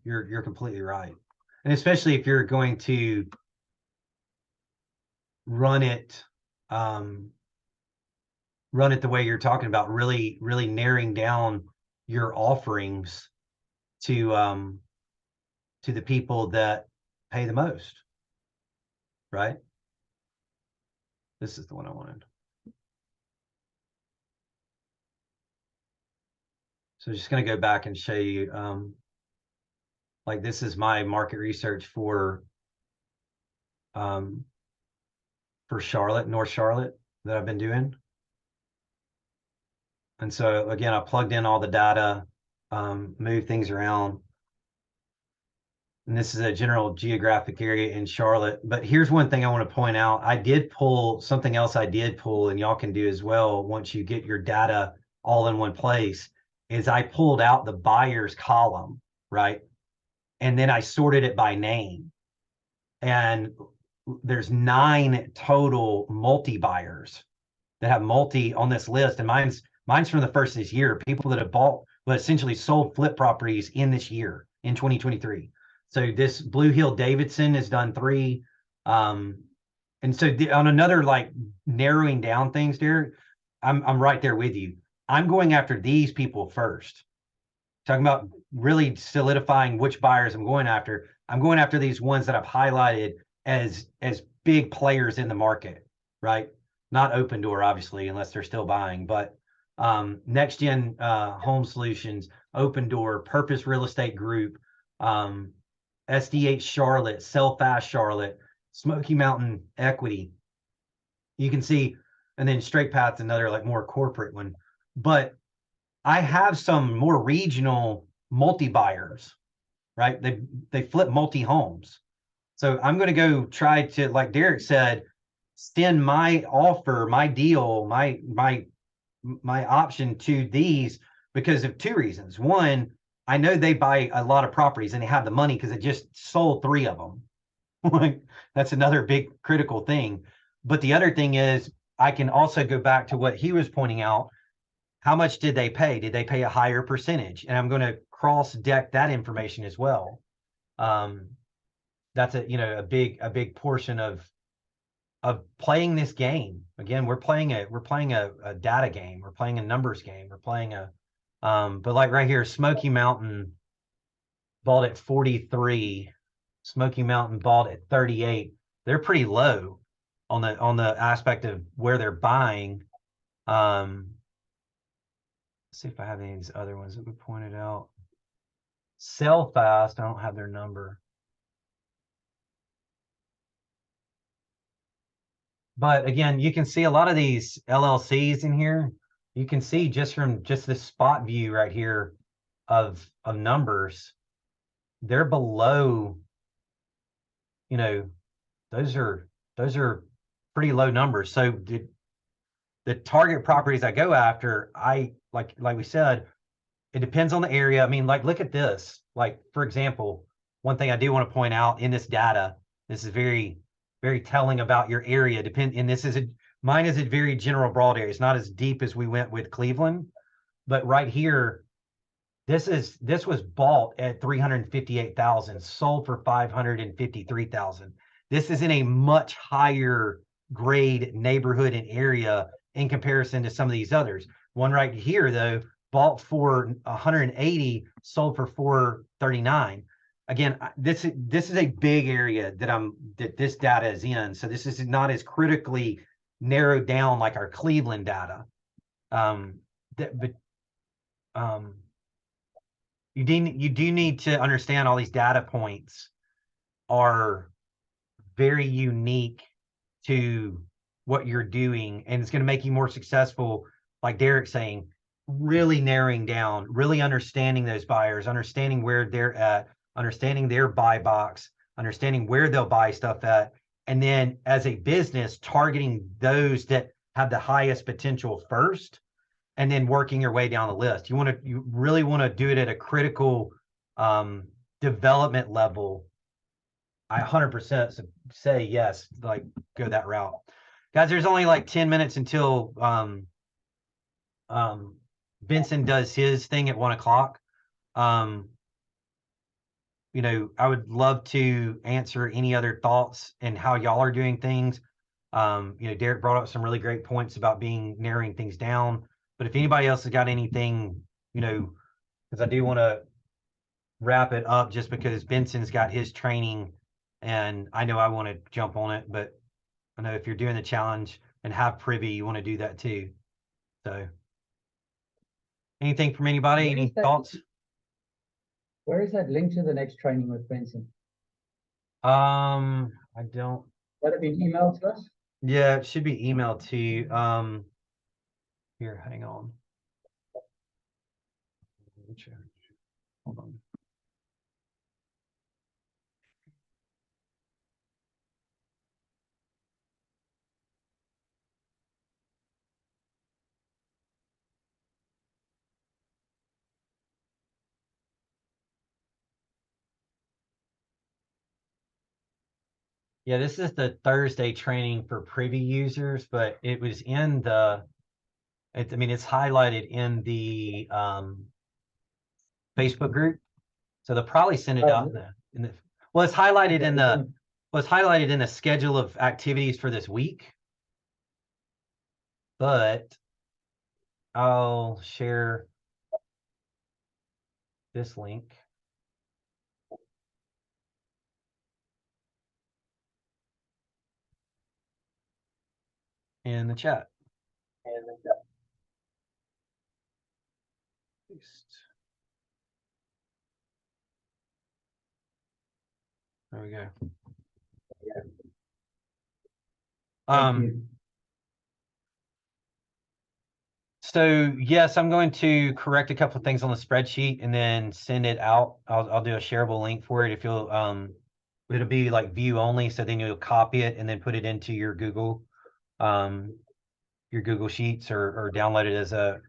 You're completely right. And especially if you're going to run it the way you're talking about, really narrowing down your offerings to the people that pay the most, right? This is the one I wanted. So just going to go back and show you, like this is my market research for Charlotte, North Charlotte, that I've been doing. And so again, I plugged in all the data, moved things around. And this is a general geographic area in Charlotte. But here's one thing I want to point out. I did pull something else I did pull, and y'all can do as well once you get your data all in one place, is I pulled out the buyers column, right? And then I sorted it by name. And there's 9 total multi-buyers that have multi on this list. And mine's from the first of this year, people that have bought, but essentially sold flip properties in this year, in 2023. So this Blue Hill Davidson has done 3. And so on another, like, narrowing down things, Derek, I'm right there with you. I'm going after these people first. Talking about really solidifying which buyers I'm going after. I'm going after these ones that I've highlighted as big players in the market, right? Not Open Door, obviously, unless they're still buying, but Next Gen Home Solutions, Open Door, Purpose Real Estate Group, SDH Charlotte, Sell Fast Charlotte, Smoky Mountain Equity. You can see, and then Straight Path's another, like, more corporate one. But I have some more regional multi-buyers, right? They flip multi-homes. So I'm going to go try to, like Derek said, extend my offer, my deal, my option to these because of 2 reasons. One, I know they buy a lot of properties and they have the money because it just sold 3 of them. Like, that's another big critical thing. But the other thing is I can also go back to what he was pointing out. How much did they pay? Did they pay a higher percentage? And I'm going to cross deck that information as well. That's a big portion of playing this game. Again, we're playing a data game. We're playing a numbers game. We're playing but like right here, Smoky Mountain bought at 43. Smoky Mountain bought at 38. They're pretty low on the aspect of where they're buying. Let's see if I have any of these other ones that we pointed out. Sell Fast, I don't have their number. But again, you can see a lot of these LLCs in here. You can see just from this spot view right here of numbers, they're below, those are pretty low numbers. So the target properties I go after, like we said, it depends on the area. I mean, like, look at this. Like, for example, one thing I do want to point out in this data, this is very, very telling about your area. Mine is a very general broad area. It's not as deep as we went with Cleveland, but right here, this was bought at 358,000, sold for 553,000. This is in a much higher grade neighborhood and area in comparison to some of these others. One right here, though, bought for 180, sold for 439. Again, this is a big area that this data is in. So this is not as critically narrowed down like our Cleveland data. You do need to understand all these data points are very unique to what you're doing, and it's going to make you more successful, like Derek's saying, really narrowing down, really understanding those buyers, understanding where they're at, understanding their buy box, understanding where they'll buy stuff at, and then as a business, targeting those that have the highest potential first, and then working your way down the list. You really want to do it at a critical development level. I 100% say yes, like go that route. Guys, there's only like 10 minutes until Benson does his thing at 1 o'clock. You know, I would love to answer any other thoughts and how y'all are doing things. You know, Derek brought up some really great points about narrowing things down. But if anybody else has got anything, you know, because I do want to wrap it up just because Benson's got his training and I know I want to jump on it, but I know if you're doing the challenge and have Privy, you want to do that too. So anything from anybody? Any thoughts? Where is that link to the next training with Benson? I don't. That have been emailed to us? Yeah, it should be emailed to you. Here, hang on. Hold on. Yeah, this is the Thursday training for Privy users, but it was in the, I mean, it's highlighted in the Facebook group. So they'll probably send it out in the well, it's highlighted in the highlighted in the schedule of activities for this week. But I'll share this link. In the chat. There we go. So yes, I'm going to correct a couple of things on the spreadsheet and then send it out. I'll do a shareable link for it. If you'll it'll be like view only, so then you'll copy it and then put it into your Google Sheets or download it as a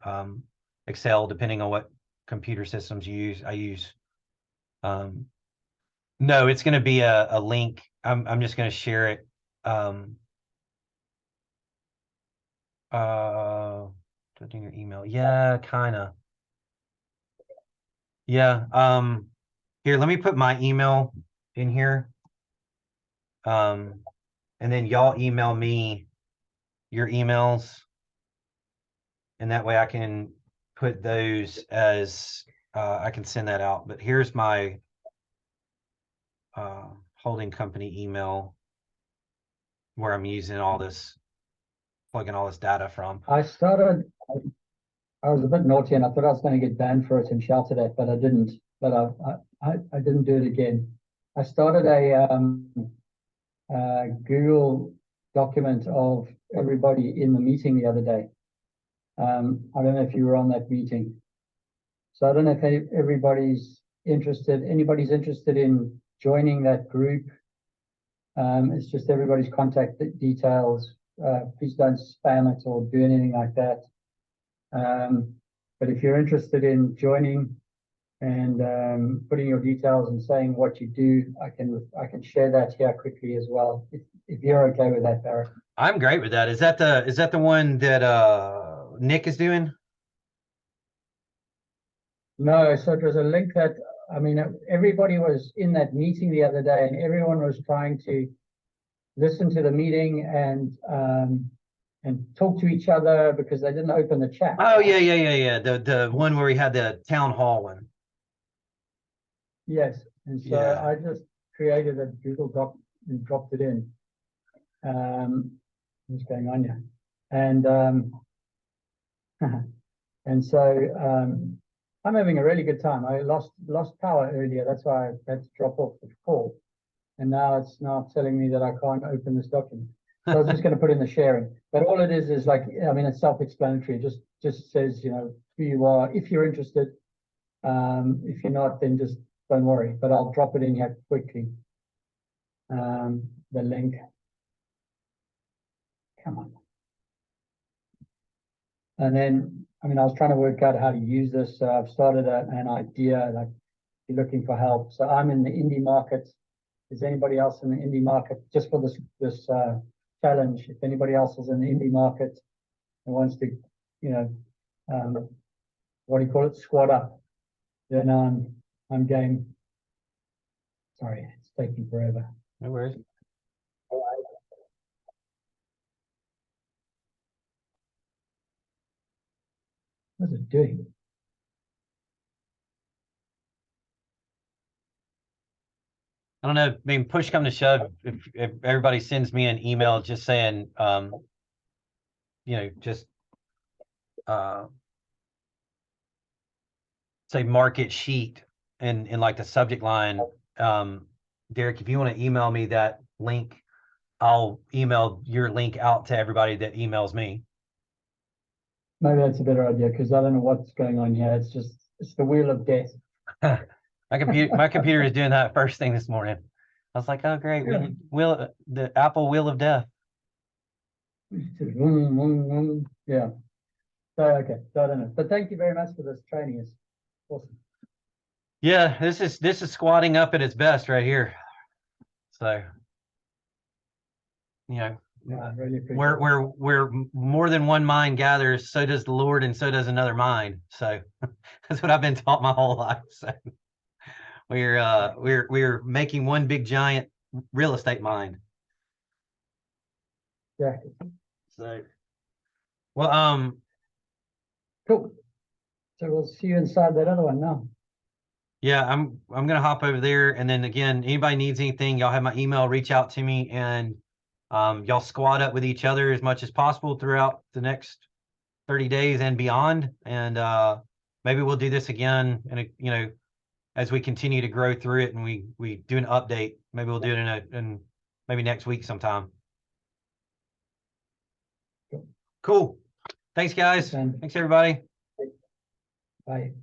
Excel, depending on what computer systems you use. I use no, it's going to be a link. I'm just going to share it. Putting your email. Yeah, kind of. Yeah. Here, let me put my email in here. And then y'all email me your emails. And that way I can put those as I can send that out. But here's my holding company email where I'm using all this, plugging all this data from. I was a bit naughty and I thought I was going to get banned for it and shouted at, but I didn't. But I didn't do it again. I started a Google document of everybody in the meeting the other day. I don't know if you were on that meeting. So I don't know if anybody's interested in joining that group. It's just everybody's contact details. Please don't spam it or do anything like that. But if you're interested in joining and putting your details and saying what you do, I can share that here quickly as well. If you're okay with that, Barrett. I'm great with that. Is that the one that Nick is doing? No, so it was a link that, I mean, everybody was in that meeting the other day and everyone was trying to listen to the meeting and talk to each other because they didn't open the chat. Oh yeah. The one where we had the town hall one. Yes, and so yeah. I just created a Google Doc and dropped it in. What's going on here? And and so I'm having a really good time. I lost power earlier. That's why I had to drop off the call. And now it's telling me that I can't open this document. So I was just going to put in the sharing. But all it is like, I mean, it's self-explanatory. It just says, you know, who you are, if you're interested. If you're not, then just don't worry. But I'll drop it in here quickly. The link. Come on. And then, I mean, I was trying to work out how to use this. So I've started an idea, like you're looking for help. So I'm in the indie market. is anybody else in the indie market, just for this challenge, if anybody else is in the indie market and wants to, you know, what do you call it, squad up, then I'm game. Sorry, it's taking forever. No worries. What's it doing? I don't know. I mean, push come to shove, if everybody sends me an email just saying, you know, just say market sheet and in like the subject line, Derek, if you want to email me that link, I'll email your link out to everybody that emails me. Maybe that's a better idea because I don't know what's going on here. It's the wheel of death. My computer is doing that first thing this morning. I was like, oh great, Yeah. the Apple wheel of death. Yeah. So okay, so I don't know. But thank you very much for this training. It's awesome. Yeah, this is squatting up at its best right here. So, you know, Yeah, I really appreciate it. where more than one mind gathers, so does the Lord, and so does another mind. So that's what I've been taught my whole life. So we're making one big giant real estate mind. Yeah. So, well, Cool. So we'll see you inside that other one now. yeah, I'm gonna hop over there, and then again, anybody needs anything, y'all have my email, reach out to me, and y'all squad up with each other as much as possible throughout the next 30 days and beyond. And maybe we'll do this again, and you know, as we continue to grow through it, and we do an update. Maybe we'll do it in maybe next week sometime. Cool. Cool. Thanks, guys. Thanks, Thanks, everybody. Bye.